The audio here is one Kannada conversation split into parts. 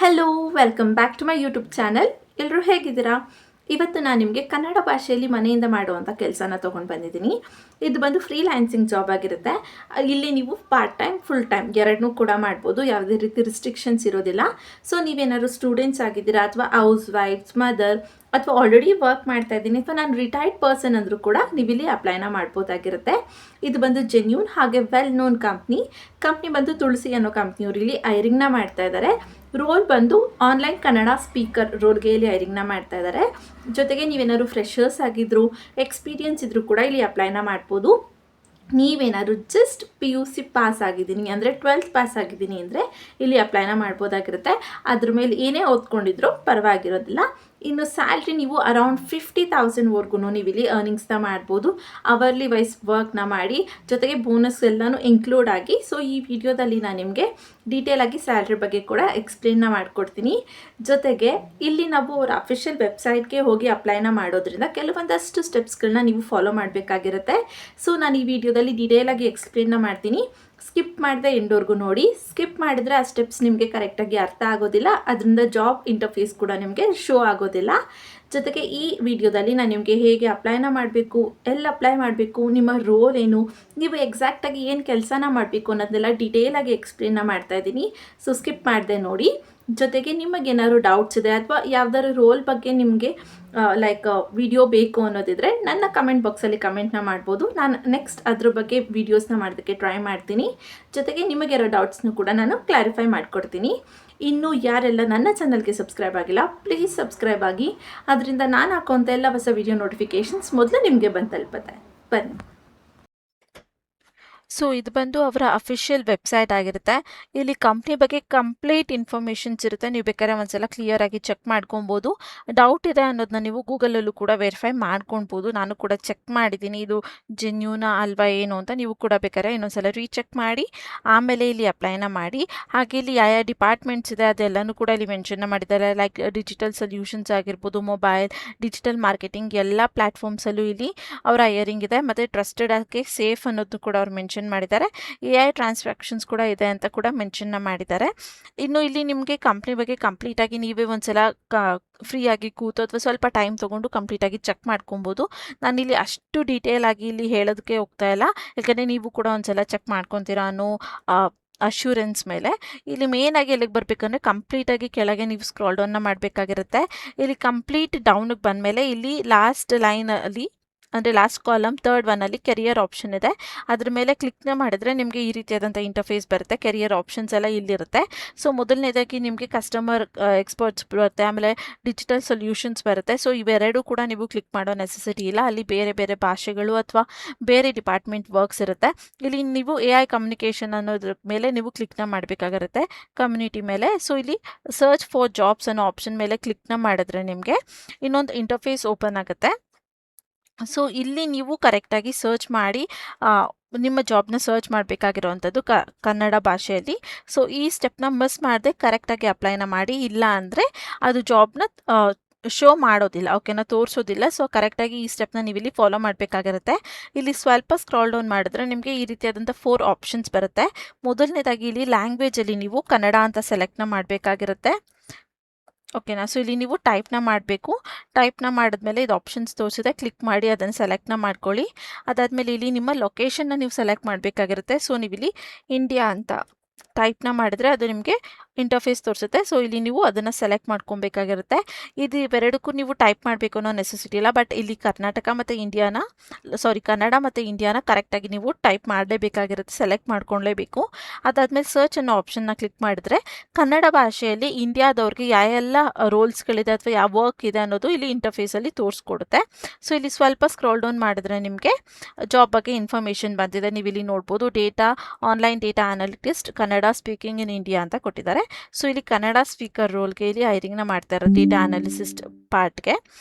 Hello welcome back to my YouTube channel. ಎಲ್ಲರೂ ಹೇಗಿದ್ದೀರಾ? ಇವತ್ತು ನಾನು ನಿಮಗೆ ಕನ್ನಡ ಭಾಷೆಯಲ್ಲಿ ಮನೆಯಿಂದ ಮಾಡುವಂಥ ಕೆಲಸನ ತೊಗೊಂಡು ಬಂದಿದ್ದೀನಿ. ಇದು ಬಂದು ಫ್ರೀಲ್ಯಾನ್ಸಿಂಗ್ ಜಾಬ್ ಆಗಿರುತ್ತೆ. ಇಲ್ಲಿ ನೀವು ಪಾರ್ಟ್ ಟೈಮ್ ಫುಲ್ ಟೈಮ್ ಎರಡನ್ನೂ ಕೂಡ ಮಾಡ್ಬೋದು. ಯಾವುದೇ ರೀತಿ ರಿಸ್ಟ್ರಿಕ್ಷನ್ಸ್ ಇರೋದಿಲ್ಲ. ಸೊ ನೀವೇನಾದ್ರು ಸ್ಟೂಡೆಂಟ್ಸ್ ಆಗಿದ್ದೀರಾ ಅಥವಾ ಹೌಸ್ ವೈಫ್ಸ್, ಮದರ್ ಅಥವಾ ಆಲ್ರೆಡಿ ವರ್ಕ್ ಮಾಡ್ತಾ ಇದ್ದೀನಿ ಅಥವಾ ನಾನು ರಿಟೈರ್ಡ್ ಪರ್ಸನ್ ಅಂದರೂ ಕೂಡ ನೀವಿಲ್ಲಿ ಅಪ್ಲೈನ ಮಾಡ್ಬೋದಾಗಿರುತ್ತೆ. ಇದು ಬಂದು ಜೆನ್ಯೂನ್ ಹಾಗೆ ವೆಲ್ ನೋನ್ ಕಂಪ್ನಿ ಬಂದು ತುಳಸಿ ಅನ್ನೋ ಕಂಪ್ನಿಯವರು ಇಲ್ಲಿ ಐರಿಂಗ್ನ ಮಾಡ್ತಾ ಇದ್ದಾರೆ. ರೋಲ್ ಬಂದು ಆನ್ಲೈನ್ ಕನ್ನಡ ಸ್ಪೀಕರ್ ರೋಲ್ಗೆ ಇಲ್ಲಿ ಐರಿಂಗ್ನ ಮಾಡ್ತಾ ಇದ್ದಾರೆ. ಜೊತೆಗೆ ನೀವೇನಾದ್ರು ಫ್ರೆಷರ್ಸ್ ಆಗಿದ್ರು, ಎಕ್ಸ್ಪೀರಿಯನ್ಸ್ ಇದ್ರೂ ಕೂಡ ಇಲ್ಲಿ ಅಪ್ಲೈನ ಮಾಡ್ಬೋದು. ನೀವೇನಾದ್ರು ಜಸ್ಟ್ PUC ಪಾಸ್ ಆಗಿದ್ದೀನಿ ಅಂದರೆ 12th ಪಾಸ್ ಆಗಿದ್ದೀನಿ ಅಂದರೆ ಇಲ್ಲಿ ಅಪ್ಲೈನ ಮಾಡ್ಬೋದಾಗಿರುತ್ತೆ. ಅದ್ರ ಮೇಲೆ ಏನೇ ಓದ್ಕೊಂಡಿದ್ರು ಪರವಾಗಿರೋದಿಲ್ಲ. ಇನ್ನು ಸ್ಯಾಲ್ರಿ ನೀವು ಅರೌಂಡ್ 50,000ವರೆಗೂ ನೀವು ಇಲ್ಲಿ ಅರ್ನಿಂಗ್ಸ್ನ ಮಾಡ್ಬೋದು. ಅವರ್ಲಿ ವೈಸ್ ವರ್ಕ್ನ ಮಾಡಿ ಜೊತೆಗೆ ಬೋನಸ್ ಎಲ್ಲನೂ ಇನ್ಕ್ಲೂಡ್ ಆಗಿ. ಸೊ ಈ ವಿಡಿಯೋದಲ್ಲಿ ನಾನು ನಿಮಗೆ ಡೀಟೇಲ್ ಆಗಿ ಸ್ಯಾಲ್ರಿ ಬಗ್ಗೆ ಕೂಡ ಎಕ್ಸ್ಪ್ಲೇನ್ನ ಮಾಡಿಕೊಡ್ತೀನಿ. ಜೊತೆಗೆ ಇಲ್ಲಿ ನಾವು ಅವರ ಅಫಿಷಿಯಲ್ ವೆಬ್ಸೈಟ್ಗೆ ಹೋಗಿ ಅಪ್ಲೈನ ಮಾಡೋದ್ರಿಂದ ಕೆಲವೊಂದಷ್ಟು ಸ್ಟೆಪ್ಸ್ಗಳನ್ನ ನೀವು ಫಾಲೋ ಮಾಡಬೇಕಾಗಿರುತ್ತೆ. ಸೊ ನಾನು ಈ ವಿಡಿಯೋದಲ್ಲಿ ಡೀಟೇಲಾಗಿ ಎಕ್ಸ್ಪ್ಲೇನ್ನ ಮಾಡ್ತೀನಿ. ಸ್ಕಿಪ್ ಮಾಡದೆ ಎಂಡವರೆಗೂ ನೋಡಿ. ಸ್ಕಿಪ್ ಮಾಡಿದರೆ ಆ ಸ್ಟೆಪ್ಸ್ ನಿಮಗೆ ಕರೆಕ್ಟಾಗಿ ಅರ್ಥ ಆಗೋದಿಲ್ಲ. ಅದರಿಂದ ಜಾಬ್ ಇಂಟರ್ಫೇಸ್ ಕೂಡ ನಿಮಗೆ ಶೋ ಆಗೋದಿಲ್ಲ. ಜೊತೆಗೆ ಈ ವಿಡಿಯೋದಲ್ಲಿ ನಾನು ನಿಮಗೆ ಹೇಗೆ ಅಪ್ಲೈನ ಮಾಡಬೇಕು, ಎಲ್ಲಿ ಅಪ್ಲೈ ಮಾಡಬೇಕು, ನಿಮ್ಮ ರೋಲ್ ಏನು, ನೀವು ಎಕ್ಸಾಕ್ಟಾಗಿ ಏನು ಕೆಲಸನ ಮಾಡಬೇಕು ಅನ್ನೋದನ್ನೆಲ್ಲ ಡೀಟೇಲಾಗಿ ಎಕ್ಸ್ಪ್ಲೇನ್ನ ಮಾಡ್ತಾ ಇದ್ದೀನಿ. ಸೊ ಸ್ಕಿಪ್ ಮಾಡದೆ ನೋಡಿ. ಜೊತೆಗೆ ನಿಮಗೇನಾದ್ರು ಡೌಟ್ಸ್ ಇದೆ ಅಥವಾ ಯಾವ್ದಾದ್ರು ರೋಲ್ ಬಗ್ಗೆ ನಿಮಗೆ ವಿಡಿಯೋ ಬೇಕು ಅನ್ನೋದಿದ್ರೆ ನನ್ನ ಕಮೆಂಟ್ ಬಾಕ್ಸಲ್ಲಿ ಕಮೆಂಟ್ನ ಮಾಡ್ಬೋದು. ನಾನು ನೆಕ್ಸ್ಟ್ ಅದ್ರ ಬಗ್ಗೆ ವೀಡಿಯೋಸ್ನ ಮಾಡೋದಕ್ಕೆ ಟ್ರೈ ಮಾಡ್ತೀನಿ. ಜೊತೆಗೆ ನಿಮಗಿರೋ ಡೌಟ್ಸ್ನು ಕೂಡ ನಾನು ಕ್ಲಾರಿಫೈ ಮಾಡಿಕೊಡ್ತೀನಿ. ಇನ್ನು ಯಾರೆಲ್ಲ ನನ್ನ ಚಾನಲ್ಗೆ ಸಬ್ಸ್ಕ್ರೈಬ್ ಆಗಿಲ್ಲ ಪ್ಲೀಸ್ ಸಬ್ಸ್ಕ್ರೈಬ್ ಆಗಿ. ಅದರಿಂದ ನಾನು ಹಾಕೋಂಥ ಎಲ್ಲ ಹೊಸ ವಿಡಿಯೋ ನೋಟಿಫಿಕೇಷನ್ಸ್ ಮೊದಲು ನಿಮಗೆ ಬಂದು ತಲುಪುತ್ತೆ. ಬನ್ನಿ. ಸೊ ಇದು ಬಂದು ಅವರ ಅಫಿಷಿಯಲ್ ವೆಬ್ಸೈಟ್ ಆಗಿರುತ್ತೆ. ಇಲ್ಲಿ ಕಂಪ್ನಿ ಬಗ್ಗೆ ಕಂಪ್ಲೀಟ್ ಇನ್ಫಾರ್ಮೇಷನ್ಸ್ ಇರುತ್ತೆ. ನೀವು ಬೇಕಾದ್ರೆ ಒಂದ್ಸಲ ಕ್ಲಿಯರಾಗಿ ಚೆಕ್ ಮಾಡ್ಕೊಬೋದು. ಡೌಟ್ ಇದೆ ಅನ್ನೋದನ್ನ ನೀವು ಗೂಗಲಲ್ಲೂ ಕೂಡ ವೆರಿಫೈ ಮಾಡ್ಕೊಳ್ಬೋದು. ನಾನು ಕೂಡ ಚೆಕ್ ಮಾಡಿದ್ದೀನಿ, ಇದು ಜೆನ್ಯೂನಾ ಅಲ್ವಾ ಏನು ಅಂತ. ನೀವು ಕೂಡ ಬೇಕಾದ್ರೆ ಇನ್ನೊಂದ್ಸಲ ರೀಚೆಕ್ ಮಾಡಿ ಆಮೇಲೆ ಇಲ್ಲಿ ಅಪ್ಲೈನ ಮಾಡಿ. ಹಾಗೆ ಇಲ್ಲಿ ಯಾವ ಡಿಪಾರ್ಟ್ಮೆಂಟ್ಸ್ ಇದೆ ಅದೆಲ್ಲನೂ ಕೂಡ ಇಲ್ಲಿ ಮೆನ್ಷನ್ನ ಮಾಡಿದ್ದಾರೆ. ಲೈಕ್ ಡಿಜಿಟಲ್ ಸೊಲ್ಯೂಷನ್ಸ್ ಆಗಿರ್ಬೋದು, ಮೊಬೈಲ್, ಡಿಜಿಟಲ್ ಮಾರ್ಕೆಟಿಂಗ್ ಎಲ್ಲ ಪ್ಲ್ಯಾಟ್ಫಾರ್ಮ್ಸಲ್ಲೂ ಇಲ್ಲಿ ಅವರ ಹೈಯರಿಂಗ್ ಇದೆ. ಮತ್ತು ಟ್ರಸ್ಟೆಡ್ ಆಗಿ ಸೇಫ್ ಅನ್ನೋದು ಕೂಡ ಅವ್ರು ಮೆನ್ಷನ್ ಮಾಡಿದ್ದಾರೆ. AI ಟ್ರಾನ್ಸಾಕ್ಷನ್ಸ್ ಕೂಡ ಇದೆ ಅಂತ ಕೂಡ ಮೆನ್ಷನ್ನ ಮಾಡಿದ್ದಾರೆ. ಇನ್ನು ಇಲ್ಲಿ ನಿಮಗೆ ಕಂಪ್ನಿ ಬಗ್ಗೆ ಕಂಪ್ಲೀಟ್ ಆಗಿ ನೀವೇ ಒಂದ್ಸಲ ಫ್ರೀ ಆಗಿ ಕೂತು ಅಥವಾ ಸ್ವಲ್ಪ ಟೈಮ್ ತೊಗೊಂಡು ಕಂಪ್ಲೀಟಾಗಿ ಚೆಕ್ ಮಾಡ್ಕೊಬೋದು. ನಾನಿಲ್ಲಿ ಅಷ್ಟು ಡೀಟೇಲ್ ಆಗಿ ಇಲ್ಲಿ ಹೇಳೋದಕ್ಕೆ ಹೋಗ್ತಾ ಇಲ್ಲ, ಯಾಕಂದರೆ ನೀವು ಕೂಡ ಒಂದ್ಸಲ ಚೆಕ್ ಮಾಡ್ಕೊತೀರಾ ಅನ್ನೋ ಅಶ್ಯೂರೆನ್ಸ್ ಮೇಲೆ. ಇಲ್ಲಿ ಮೇನ್ ಆಗಿ ಎಲ್ಲಿಗೆ ಬರಬೇಕಂದ್ರೆ ಕಂಪ್ಲೀಟಾಗಿ ಕೆಳಗೆ ನೀವು ಸ್ಕ್ರಾಲ್ ಡೌನ್ನ ಮಾಡಬೇಕಾಗಿರುತ್ತೆ. ಇಲ್ಲಿ ಕಂಪ್ಲೀಟ್ ಡೌನಿಗೆ ಬಂದಮೇಲೆ ಇಲ್ಲಿ ಲಾಸ್ಟ್ ಲೈನಲ್ಲಿ ಅಂದರೆ ಲಾಸ್ಟ್ ಕಾಲಮ್ ಥರ್ಡ್ ಒನ್ನಲ್ಲಿ ಕೆರಿಯರ್ ಆಪ್ಷನ್ ಇದೆ. ಅದ್ರ ಮೇಲೆ ಕ್ಲಿಕ್ನ ಮಾಡಿದ್ರೆ ನಿಮಗೆ ಈ ರೀತಿಯಾದಂಥ ಇಂಟರ್ಫೇಸ್ ಬರುತ್ತೆ. ಕೆರಿಯರ್ ಆಪ್ಷನ್ಸ್ ಎಲ್ಲ ಇಲ್ಲಿರುತ್ತೆ. ಸೊ ಮೊದಲನೇದಾಗಿ ನಿಮಗೆ ಕಸ್ಟಮರ್ ಎಕ್ಸ್ಪರ್ಟ್ಸ್ ಬರುತ್ತೆ, ಆಮೇಲೆ ಡಿಜಿಟಲ್ ಸೊಲ್ಯೂಷನ್ಸ್ ಬರುತ್ತೆ. ಸೊ ಇವೆರಡೂ ಕೂಡ ನೀವು ಕ್ಲಿಕ್ ಮಾಡೋ ನೆಸೆಸಿಟಿ ಇಲ್ಲ. ಅಲ್ಲಿ ಬೇರೆ ಬೇರೆ ಭಾಷೆಗಳು ಅಥವಾ ಬೇರೆ ಡಿಪಾರ್ಟ್ಮೆಂಟ್ ವರ್ಕ್ಸ್ ಇರುತ್ತೆ. ಇಲ್ಲಿ ನೀವು AI ಕಮ್ಯುನಿಕೇಷನ್ ಅನ್ನೋದ್ರ ಮೇಲೆ ನೀವು ಕ್ಲಿಕ್ನ ಮಾಡಬೇಕಾಗಿರುತ್ತೆ, ಕಮ್ಯುನಿಟಿ ಮೇಲೆ. ಸೊ ಇಲ್ಲಿ ಸರ್ಚ್ ಫಾರ್ ಜಾಬ್ಸ್ ಅನ್ನೋ ಆಪ್ಷನ್ ಮೇಲೆ ಕ್ಲಿಕ್ನ ಮಾಡಿದ್ರೆ ನಿಮಗೆ ಇನ್ನೊಂದು ಇಂಟರ್ಫೇಸ್ ಓಪನ್ ಆಗುತ್ತೆ. ಸೊ ಇಲ್ಲಿ ನೀವು ಕರೆಕ್ಟಾಗಿ ಸರ್ಚ್ ಮಾಡಿ ನಿಮ್ಮ ಜಾಬ್ನ ಸರ್ಚ್ ಮಾಡಬೇಕಾಗಿರೋವಂಥದ್ದು ಕನ್ನಡ ಭಾಷೆಯಲ್ಲಿ. ಸೊ ಈ ಸ್ಟೆಪ್ನ ಮಿಸ್ ಮಾಡದೆ ಕರೆಕ್ಟಾಗಿ ಅಪ್ಲೈನ ಮಾಡಿ. ಇಲ್ಲ ಅಂದರೆ ಅದು ಜಾಬ್ನ ಶೋ ಮಾಡೋದಿಲ್ಲ, ಓಕೆನಾ, ತೋರಿಸೋದಿಲ್ಲ. ಸೊ ಕರೆಕ್ಟಾಗಿ ಈ ಸ್ಟೆಪ್ನ ನೀವು ಇಲ್ಲಿ ಫಾಲೋ ಮಾಡಬೇಕಾಗಿರುತ್ತೆ. ಇಲ್ಲಿ ಸ್ವಲ್ಪ ಸ್ಕ್ರಾಲ್ ಡೌನ್ ಮಾಡಿದ್ರೆ ನಿಮಗೆ ಈ ರೀತಿಯಾದಂಥ 4 ಆಪ್ಷನ್ಸ್ ಬರುತ್ತೆ. ಮೊದಲನೇದಾಗಿ ಇಲ್ಲಿ ಲ್ಯಾಂಗ್ವೇಜಲ್ಲಿ ನೀವು ಕನ್ನಡ ಅಂತ ಸೆಲೆಕ್ಟ್ನ ಮಾಡಬೇಕಾಗಿರುತ್ತೆ, ಓಕೆನಾ. ಸೊ ಇಲ್ಲಿ ನೀವು ಟೈಪ್ನ ಮಾಡಬೇಕು. ಟೈಪ್ನ ಮಾಡಿದ್ಮೇಲೆ ಇದು ಆಪ್ಷನ್ಸ್ ತೋರಿಸಿದೆ, ಕ್ಲಿಕ್ ಮಾಡಿ ಅದನ್ನು ಸೆಲೆಕ್ಟ್ನ ಮಾಡ್ಕೊಳ್ಳಿ. ಅದಾದಮೇಲೆ ಇಲ್ಲಿ ನಿಮ್ಮ ಲೊಕೇಶನ್ನ ನೀವು ಸೆಲೆಕ್ಟ್ ಮಾಡಬೇಕಾಗಿರುತ್ತೆ. ಸೊ ನೀವಿಲ್ಲಿ ಇಂಡಿಯಾ ಅಂತ ಟೈಪ್ನ ಮಾಡಿದ್ರೆ ಅದು ನಿಮಗೆ ಇಂಟರ್ಫೇಸ್ ತೋರಿಸುತ್ತೆ. ಸೊ ಇಲ್ಲಿ ನೀವು ಅದನ್ನು ಸೆಲೆಕ್ಟ್ ಮಾಡ್ಕೊಬೇಕಾಗಿರುತ್ತೆ. ಇದು ಇವೆರಡಕ್ಕೂ ನೀವು ಟೈಪ್ ಮಾಡಬೇಕು ಅನ್ನೋ ನೆಸೆಸಿಟಿ ಇಲ್ಲ. ಬಟ್ ಇಲ್ಲಿ ಕರ್ನಾಟಕ ಮತ್ತು ಕನ್ನಡ ಮತ್ತು ಇಂಡಿಯಾನ ಕರೆಕ್ಟಾಗಿ ನೀವು ಟೈಪ್ ಮಾಡಲೇಬೇಕಾಗಿರುತ್ತೆ, ಸೆಲೆಕ್ಟ್ ಮಾಡ್ಕೊಳ್ಳೇಬೇಕು. ಅದಾದಮೇಲೆ ಸರ್ಚ್ ಅನ್ನೋ ಆಪ್ಷನ್ನ ಕ್ಲಿಕ್ ಮಾಡಿದ್ರೆ ಕನ್ನಡ ಭಾಷೆಯಲ್ಲಿ ಇಂಡಿಯಾದವ್ರಿಗೆ ಯಾವೆಲ್ಲ ರೋಲ್ಸ್ಗಳಿದೆ ಅಥವಾ ಯಾವ ವರ್ಕ್ ಇದೆ ಅನ್ನೋದು ಇಲ್ಲಿ ಇಂಟರ್ಫೇಸಲ್ಲಿ ತೋರಿಸ್ಕೊಡುತ್ತೆ. ಸೊ ಇಲ್ಲಿ ಸ್ವಲ್ಪ ಸ್ಕ್ರಾಲ್ ಡೌನ್ ಮಾಡಿದ್ರೆ ನಿಮಗೆ ಜಾಬ್ ಬಗ್ಗೆ ಇನ್ಫಾರ್ಮೇಷನ್ ಬಂದಿದೆ. ನೀವು ಇಲ್ಲಿ ನೋಡ್ಬೋದು, online data analyst Kannada speaking in India ಅಂತ ಕೊಟ್ಟಿದ್ದಾರೆ. ಸೊ ಇಲ್ಲಿ ಕನ್ನಡ ಸ್ಪೀಕರ್ ರೋಲ್ಗೆ ಇಲ್ಲಿ ಹೈರಿಂಗ್ನ ಮಾಡ್ತಾ ಇರೋ ಡೇಟಾ ಅನಾಲಿಸಿಸ್ಟ್ ಪಾರ್ಟ್ಗೆ.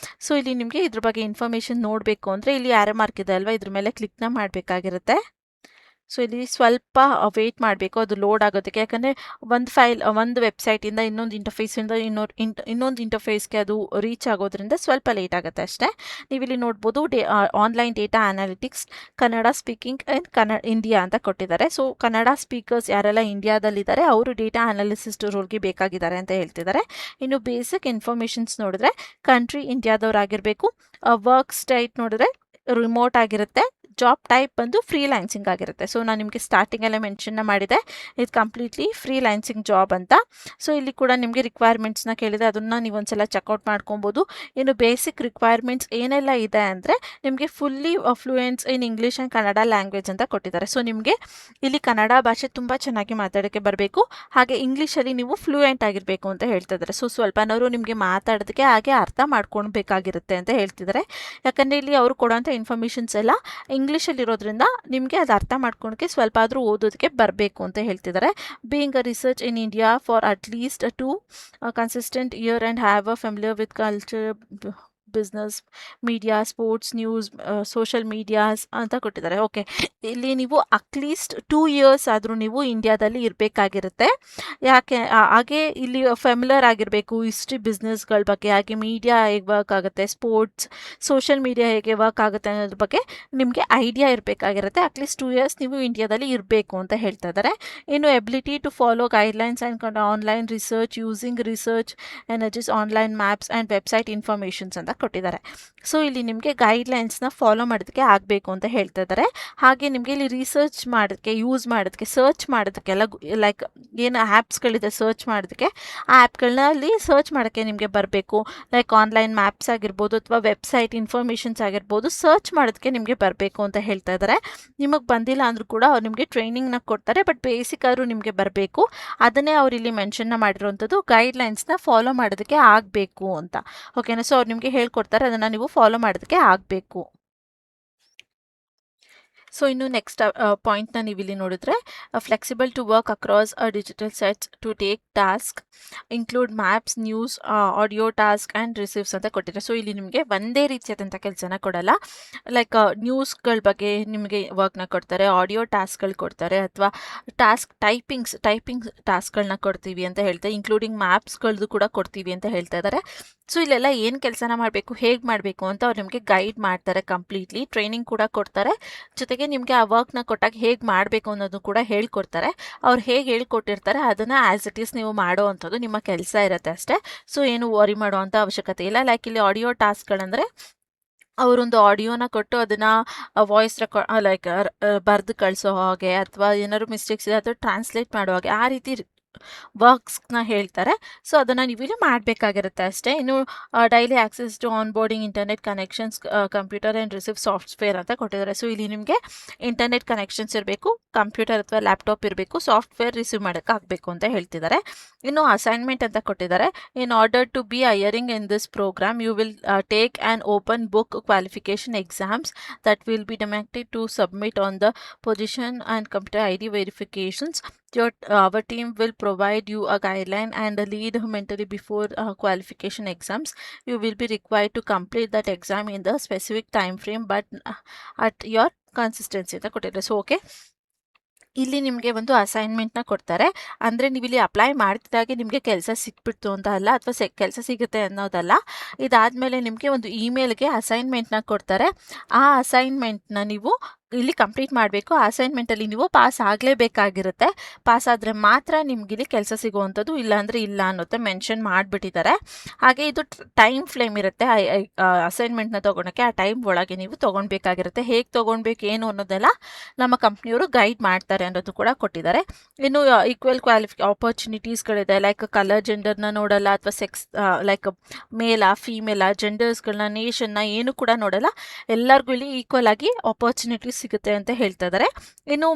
ಸೊ ಇಲ್ಲಿ ನಿಮಗೆ ಇದ್ರ ಬಗ್ಗೆ ಇನ್ಫಾರ್ಮೇಷನ್ ನೋಡಬೇಕು ಅಂದರೆ ಇಲ್ಲಿ ಆರೋ ಮಾರ್ಕ್ ಇದೆ ಅಲ್ವಾ, ಇದ್ರ ಮೇಲೆ ಕ್ಲಿಕ್ನ ಮಾಡಬೇಕಾಗಿರುತ್ತೆ. ಸೊ ಇಲ್ಲಿ ಸ್ವಲ್ಪ ವೇಟ್ ಮಾಡಬೇಕು ಅದು ಲೋಡ್ ಆಗೋದಕ್ಕೆ. ಯಾಕಂದರೆ ಒಂದು ವೆಬ್ಸೈಟಿಂದ ಇನ್ನೊಂದು ಇಂಟರ್ಫೇಸ್ಗೆ ಅದು ರೀಚ್ ಆಗೋದ್ರಿಂದ ಸ್ವಲ್ಪ ಲೇಟ್ ಆಗುತ್ತೆ ಅಷ್ಟೇ. ನೀವಿಲ್ಲಿ ನೋಡ್ಬೋದು online data analytics Kannada speaking in India ಅಂತ ಕೊಟ್ಟಿದ್ದಾರೆ. ಸೊ ಕನ್ನಡ ಸ್ಪೀಕರ್ಸ್ ಯಾರೆಲ್ಲ ಇಂಡಿಯಾದಲ್ಲಿದ್ದಾರೆ ಅವರು ಡೇಟಾ ಅನಾಲಿಸಿಸ್ಟ್ ರೋಲ್ಗೆ ಬೇಕಾಗಿದ್ದಾರೆ ಅಂತ ಹೇಳ್ತಿದ್ದಾರೆ. ಇನ್ನು ಬೇಸಿಕ್ ಇನ್ಫಾರ್ಮೇಷನ್ಸ್ ನೋಡಿದ್ರೆ ಕಂಟ್ರಿ ಇಂಡಿಯಾದವರಾಗಿರಬೇಕು. ವರ್ಕ್ ಸ್ಟೇಟ್ ನೋಡಿದ್ರೆ ರಿಮೋಟ್ ಆಗಿರುತ್ತೆ. ಜಾಬ್ ಟೈಪ್ ಬಂದು ಫ್ರೀಲ್ಯಾನ್ಸಿಂಗ್ ಆಗಿರುತ್ತೆ. ಸೊ ನಾನು ನಿಮಗೆ ಸ್ಟಾರ್ಟಿಂಗಲ್ಲೇ ಮೆನ್ಷನ್ನ ಮಾಡಿದೆ, ಇದು ಕಂಪ್ಲೀಟ್ಲಿ ಫ್ರೀಲ್ಯಾನ್ಸಿಂಗ್ ಜಾಬ್ ಅಂತ. ಸೊ ಇಲ್ಲಿ ಕೂಡ ನಿಮಗೆ ರಿಕ್ವೈರ್ಮೆಂಟ್ಸ್ನ ಕೇಳಿದೆ, ಅದನ್ನು ನೀವು ಒಂದ್ಸಲ ಚೆಕ್ಔಟ್ ಮಾಡ್ಕೊಬೋದು. ಇನ್ನು ಬೇಸಿಕ್ ರಿಕ್ವೈರ್ಮೆಂಟ್ಸ್ ಏನೆಲ್ಲ ಇದೆ ಅಂದರೆ ನಿಮಗೆ fully fluence in English and Kannada language ಅಂತ ಕೊಟ್ಟಿದ್ದಾರೆ. ಸೊ ನಿಮಗೆ ಇಲ್ಲಿ ಕನ್ನಡ ಭಾಷೆ ತುಂಬ ಚೆನ್ನಾಗಿ ಮಾತಾಡೋಕ್ಕೆ ಬರಬೇಕು, ಹಾಗೆ ಇಂಗ್ಲೀಷಲ್ಲಿ ನೀವು ಫ್ಲೂಯೆಂಟ್ ಆಗಿರಬೇಕು ಅಂತ ಹೇಳ್ತಿದ್ದಾರೆ. ಸೊ ಸ್ವಲ್ಪನಾದ್ರು ನಿಮಗೆ ಮಾತಾಡೋದಕ್ಕೆ ಹಾಗೆ ಅರ್ಥ ಮಾಡ್ಕೊಳ್ಬೇಕಾಗಿರುತ್ತೆ ಅಂತ ಹೇಳ್ತಿದ್ದಾರೆ. ಯಾಕಂದರೆ ಇಲ್ಲಿ ಅವರು ಕೊಡೋಂಥ ಇನ್ಫಾರ್ಮೇಷನ್ಸ್ ಎಲ್ಲ ಇಂಗ್ಲೀಷಲ್ಲಿರೋದ್ರಿಂದ ನಿಮಗೆ ಅದು ಅರ್ಥ ಮಾಡ್ಕೊಳಕ್ಕೆ ಸ್ವಲ್ಪ ಆದರೂ ಓದೋದಕ್ಕೆ ಬರಬೇಕು ಅಂತ ಹೇಳ್ತಿದ್ದಾರೆ. Being a research in India for at least 2 consistent year and have a familiar with culture, business, media, sports, news, social medias ಅಂತ ಕೊಟ್ಟಿದ್ದಾರೆ. ಓಕೆ, ಇಲ್ಲಿ ನೀವು ಅಟ್ಲೀಸ್ಟ್ 2 ಇಯರ್ಸ್ ಆದರೂ ನೀವು ಇಂಡಿಯಾದಲ್ಲಿ ಇರಬೇಕಾಗಿರುತ್ತೆ. ಯಾಕೆ ಹಾಗೆ ಇಲ್ಲಿ ಫ್ಯಾಮಿಲಿಯರ್ ಆಗಿರಬೇಕು ಹಿಸ್ಟ್ರಿ, ಬಿಸ್ನೆಸ್ಗಳ ಬಗ್ಗೆ, ಹಾಗೆ ಮೀಡಿಯಾ ಹೇಗೆ ವರ್ಕ್ ಆಗುತ್ತೆ, ಸ್ಪೋರ್ಟ್ಸ್, ಸೋಷಲ್ ಮೀಡಿಯಾ ಹೇಗೆ ವರ್ಕ್ ಆಗುತ್ತೆ ಅನ್ನೋದ್ರ ಬಗ್ಗೆ ನಿಮಗೆ ಐಡಿಯಾ ಇರಬೇಕಾಗಿರುತ್ತೆ. ಅಟ್ಲೀಸ್ಟ್ 2 ಇಯರ್ಸ್ ನೀವು ಇಂಡಿಯಾದಲ್ಲಿ ಇರಬೇಕು ಅಂತ ಹೇಳ್ತಾ ಇದ್ದಾರೆ. ಇನ್ನು ability to follow guidelines and online research using research energies online maps and website informations ಅಂತ ಕೊಟ್ಟಿದ್ದಾರೆ. ಸೊ ಇಲ್ಲಿ ನಿಮಗೆ ಗೈಡ್ಲೈನ್ಸ್ನ ಫಾಲೋ ಮಾಡೋದಕ್ಕೆ ಆಗಬೇಕು ಅಂತ ಹೇಳ್ತಾ ಇದ್ದಾರೆ. ಹಾಗೆ ನಿಮಗೆ ಇಲ್ಲಿ ರಿಸರ್ಚ್ ಮಾಡೋದಕ್ಕೆ, ಯೂಸ್ ಮಾಡೋದಕ್ಕೆ, ಸರ್ಚ್ ಮಾಡೋದಕ್ಕೆಲ್ಲ ಲೈಕ್ ಏನು ಆ್ಯಪ್ಸ್ಗಳಿದೆ ಸರ್ಚ್ ಮಾಡೋದಕ್ಕೆ, ಆ ಆ್ಯಪ್ಗಳನ್ನ ಸರ್ಚ್ ಮಾಡೋಕ್ಕೆ ನಿಮಗೆ ಬರಬೇಕು. ಲೈಕ್ ಆನ್ಲೈನ್ ಮ್ಯಾಪ್ಸ್ ಆಗಿರ್ಬೋದು ಅಥವಾ ವೆಬ್ಸೈಟ್ ಇನ್ಫಾರ್ಮೇಷನ್ಸ್ ಆಗಿರ್ಬೋದು, ಸರ್ಚ್ ಮಾಡೋದಕ್ಕೆ ನಿಮಗೆ ಬರಬೇಕು ಅಂತ ಹೇಳ್ತಾ ಇದ್ದಾರೆ. ನಿಮಗೆ ಬಂದಿಲ್ಲ ಅಂದರೂ ಕೂಡ ಅವ್ರು ನಿಮಗೆ ಟ್ರೈನಿಂಗ್ನ ಕೊಡ್ತಾರೆ, ಬಟ್ ಬೇಸಿಕ್ ಆದರೂ ನಿಮಗೆ ಬರಬೇಕು. ಅದನ್ನೇ ಅವ್ರು ಇಲ್ಲಿ ಮೆನ್ಷನ್ನ ಮಾಡಿರೋವಂಥದ್ದು, ಗೈಡ್ಲೈನ್ಸ್ನ ಫಾಲೋ ಮಾಡೋದಕ್ಕೆ ಆಗಬೇಕು ಅಂತ. ಓಕೆನಾ? ಸೊ ಅವ್ರು ನಿಮಗೆ ಹೇಳ್ಕೊಡ್ತಾರೆ, ಅದನ್ನು ನೀವು ಫಾಲೋ ಮಾಡೋದಕ್ಕೆ ಆಗಬೇಕು. ಸೊ ಇನ್ನು ನೆಕ್ಸ್ಟ್ ಪಾಯಿಂಟ್ನ ನೀವು ಇಲ್ಲಿ ನೋಡಿದ್ರೆ, flexible to work across digital sets to take task include maps, news, audio task and receives ಅಂತ ಕೊಟ್ಟಿದ್ದಾರೆ. ಸೊ ಇಲ್ಲಿ ನಿಮಗೆ ಒಂದೇ ರೀತಿಯಾದಂಥ ಕೆಲಸನ ಕೊಡಲ್ಲ. ಲೈಕ್ ನ್ಯೂಸ್ಗಳ ಬಗ್ಗೆ ನಿಮಗೆ ವರ್ಕ್ನ ಕೊಡ್ತಾರೆ, ಆಡಿಯೋ ಟಾಸ್ಕ್ಗಳು ಕೊಡ್ತಾರೆ, ಅಥವಾ ಟೈಪಿಂಗ್ ಟಾಸ್ಕ್ಗಳನ್ನ ಕೊಡ್ತೀವಿ ಅಂತ ಹೇಳ್ತಾರೆ, ಇನ್ಕ್ಲೂಡಿಂಗ್ ಮ್ಯಾಪ್ಸ್ಗಳದ್ದು ಕೂಡ ಕೊಡ್ತೀವಿ ಅಂತ ಹೇಳ್ತಾ ಇದ್ದಾರೆ. ಸೊ ಇಲ್ಲೆಲ್ಲ ಏನು ಕೆಲಸನ ಮಾಡಬೇಕು, ಹೇಗೆ ಮಾಡಬೇಕು ಅಂತ ಅವ್ರು ನಿಮಗೆ ಗೈಡ್ ಮಾಡ್ತಾರೆ. ಕಂಪ್ಲೀಟ್ಲಿ ಟ್ರೈನಿಂಗ್ ಕೂಡ ಕೊಡ್ತಾರೆ. ಜೊತೆಗೆ ನಿಮಗೆ ಆ ವರ್ಕ್ನ ಕೊಟ್ಟಾಗ ಹೇಗೆ ಮಾಡಬೇಕು ಅನ್ನೋದು ಕೂಡ ಹೇಳ್ಕೊಡ್ತಾರೆ. ಅವ್ರು ಹೇಗೆ ಹೇಳ್ಕೊಟ್ಟಿರ್ತಾರೆ ಅದನ್ನು ಆ್ಯಸ್ ಇಟ್ ಈಸ್ ನೀವು ಮಾಡೋ ಅಂಥದ್ದು ನಿಮ್ಮ ಕೆಲಸ ಇರುತ್ತೆ ಅಷ್ಟೇ. ಸೊ ಏನು ವರಿ ಮಾಡೋ ಅಂಥ ಅವಶ್ಯಕತೆ ಇಲ್ಲ. ಲೈಕ್ ಇಲ್ಲಿ ಆಡಿಯೋ ಟಾಸ್ಕ್ಗಳಂದರೆ ಅವರೊಂದು ಆಡಿಯೋನ ಕೊಟ್ಟು ಅದನ್ನು ವಾಯ್ಸ್ ಲೈಕ್ ಬರೆದು ಕಳಿಸೋ ಹಾಗೆ, ಅಥವಾ ಏನಾದ್ರು ಮಿಸ್ಟೇಕ್ಸ್ ಇದೆ ಅಥವಾ ಟ್ರಾನ್ಸ್ಲೇಟ್ ಮಾಡೋ ಹಾಗೆ, ಆ ರೀತಿ ವರ್ಕ್ಸ್ನ ಹೇಳ್ತಾರೆ. ಸೊ ಅದನ್ನು ನೀವು ಇಲ್ಲಿ ಮಾಡಬೇಕಾಗಿರುತ್ತೆ ಅಷ್ಟೇ. ಇನ್ನು daily access to onboarding, internet connections, computer and receive software ಅಂತ ಕೊಟ್ಟಿದ್ದಾರೆ. ಸೊ ಇಲ್ಲಿ ನಿಮಗೆ ಇಂಟರ್ನೆಟ್ ಕನೆಕ್ಷನ್ಸ್ ಇರಬೇಕು, ಕಂಪ್ಯೂಟರ್ ಅಥವಾ ಲ್ಯಾಪ್ಟಾಪ್ ಇರಬೇಕು, ಸಾಫ್ಟ್ವೇರ್ ರಿಸೀವ್ ಮಾಡೋಕ್ಕಾಗಬೇಕು ಅಂತ ಹೇಳ್ತಿದ್ದಾರೆ. ಇನ್ನು ಅಸೈನ್ಮೆಂಟ್ ಅಂತ ಕೊಟ್ಟಿದ್ದಾರೆ. In order to be hiring in this programme you will take an open book qualification exams that will be demanded to submit on the position and computer ID verifications. Our team will provide you a guideline and a lead mentally before qualification exams. You will be required to complete that exam in the specific time frame, but at your consistency ಅಂತ ಕೊಟ್ಟಿದ್ದಾರೆ. ಸೊ ಓಕೆ, ಇಲ್ಲಿ ನಿಮಗೆ ಒಂದು ಅಸೈನ್ಮೆಂಟ್ನ ಕೊಡ್ತಾರೆ. ಅಂದರೆ ನೀವು ಇಲ್ಲಿ ಅಪ್ಲೈ ಮಾಡ್ತಿದ್ದಾಗೆ ನಿಮಗೆ ಕೆಲಸ ಸಿಕ್ಬಿಡ್ತು ಅಂತ ಅಲ್ಲ, ಅಥವಾ ಕೆಲಸ ಸಿಗುತ್ತೆ ಅನ್ನೋದಲ್ಲ. ಇದಾದಮೇಲೆ ನಿಮಗೆ ಒಂದು ಇಮೇಲ್ಗೆ ಅಸೈನ್ಮೆಂಟ್ನ ಕೊಡ್ತಾರೆ. ಆ ಅಸೈನ್ಮೆಂಟ್ನ ನೀವು ಇಲ್ಲಿ ಕಂಪ್ಲೀಟ್ ಮಾಡಬೇಕು. ಆ ಅಸೈನ್ಮೆಂಟಲ್ಲಿ ನೀವು ಪಾಸ್ ಆಗಲೇಬೇಕಾಗಿರುತ್ತೆ. ಪಾಸ್ ಆದರೆ ಮಾತ್ರ ನಿಮ್ಗೆ ಇಲ್ಲಿ ಕೆಲಸ ಸಿಗುವಂಥದ್ದು, ಇಲ್ಲಾಂದರೆ ಇಲ್ಲ ಅನ್ನೋದು ಮೆನ್ಷನ್ ಮಾಡಿಬಿಟ್ಟಿದ್ದಾರೆ. ಹಾಗೆ ಇದು ಟೈಮ್ ಫ್ಲೇಮ್ ಇರುತ್ತೆ ಅಸೈನ್ಮೆಂಟ್ನ ತೊಗೊಳಕ್ಕೆ. ಆ ಟೈಮ್ ಒಳಗೆ ನೀವು ತೊಗೊಳ್ಬೇಕಾಗಿರುತ್ತೆ. ಹೇಗೆ ತೊಗೊಳ್ಬೇಕು ಏನು ಅನ್ನೋದೆಲ್ಲ ನಮ್ಮ ಕಂಪ್ನಿಯವರು ಗೈಡ್ ಮಾಡ್ತಾರೆ ಅನ್ನೋದು ಕೂಡ ಕೊಟ್ಟಿದ್ದಾರೆ. ಇನ್ನು ಈಕ್ವಲ್ ಆಪರ್ಚುನಿಟೀಸ್ಗಳಿದೆ. ಲೈಕ್ ಕಲರ್, ಜೆಂಡರ್ನ ನೋಡಲ್ಲ, ಅಥವಾ ಸೆಕ್ಸ್ ಲೈಕ್ ಮೇಲಾ ಫೀಮೇಲಾ, ಜೆಂಡರ್ಸ್ಗಳನ್ನ, ನೇಷನ್ನ ಏನು ಕೂಡ ನೋಡಲ್ಲ. ಎಲ್ಲರಿಗೂ ಇಲ್ಲಿ ಈಕ್ವಲ್ ಆಗಿ ಆಪರ್ಚುನಿಟೀಸ್ ಸಿಗುತ್ತೆ ಅಂತ ಹೇಳ್ತಾ ಇದ್ದಾರೆ. ಇನ್ನು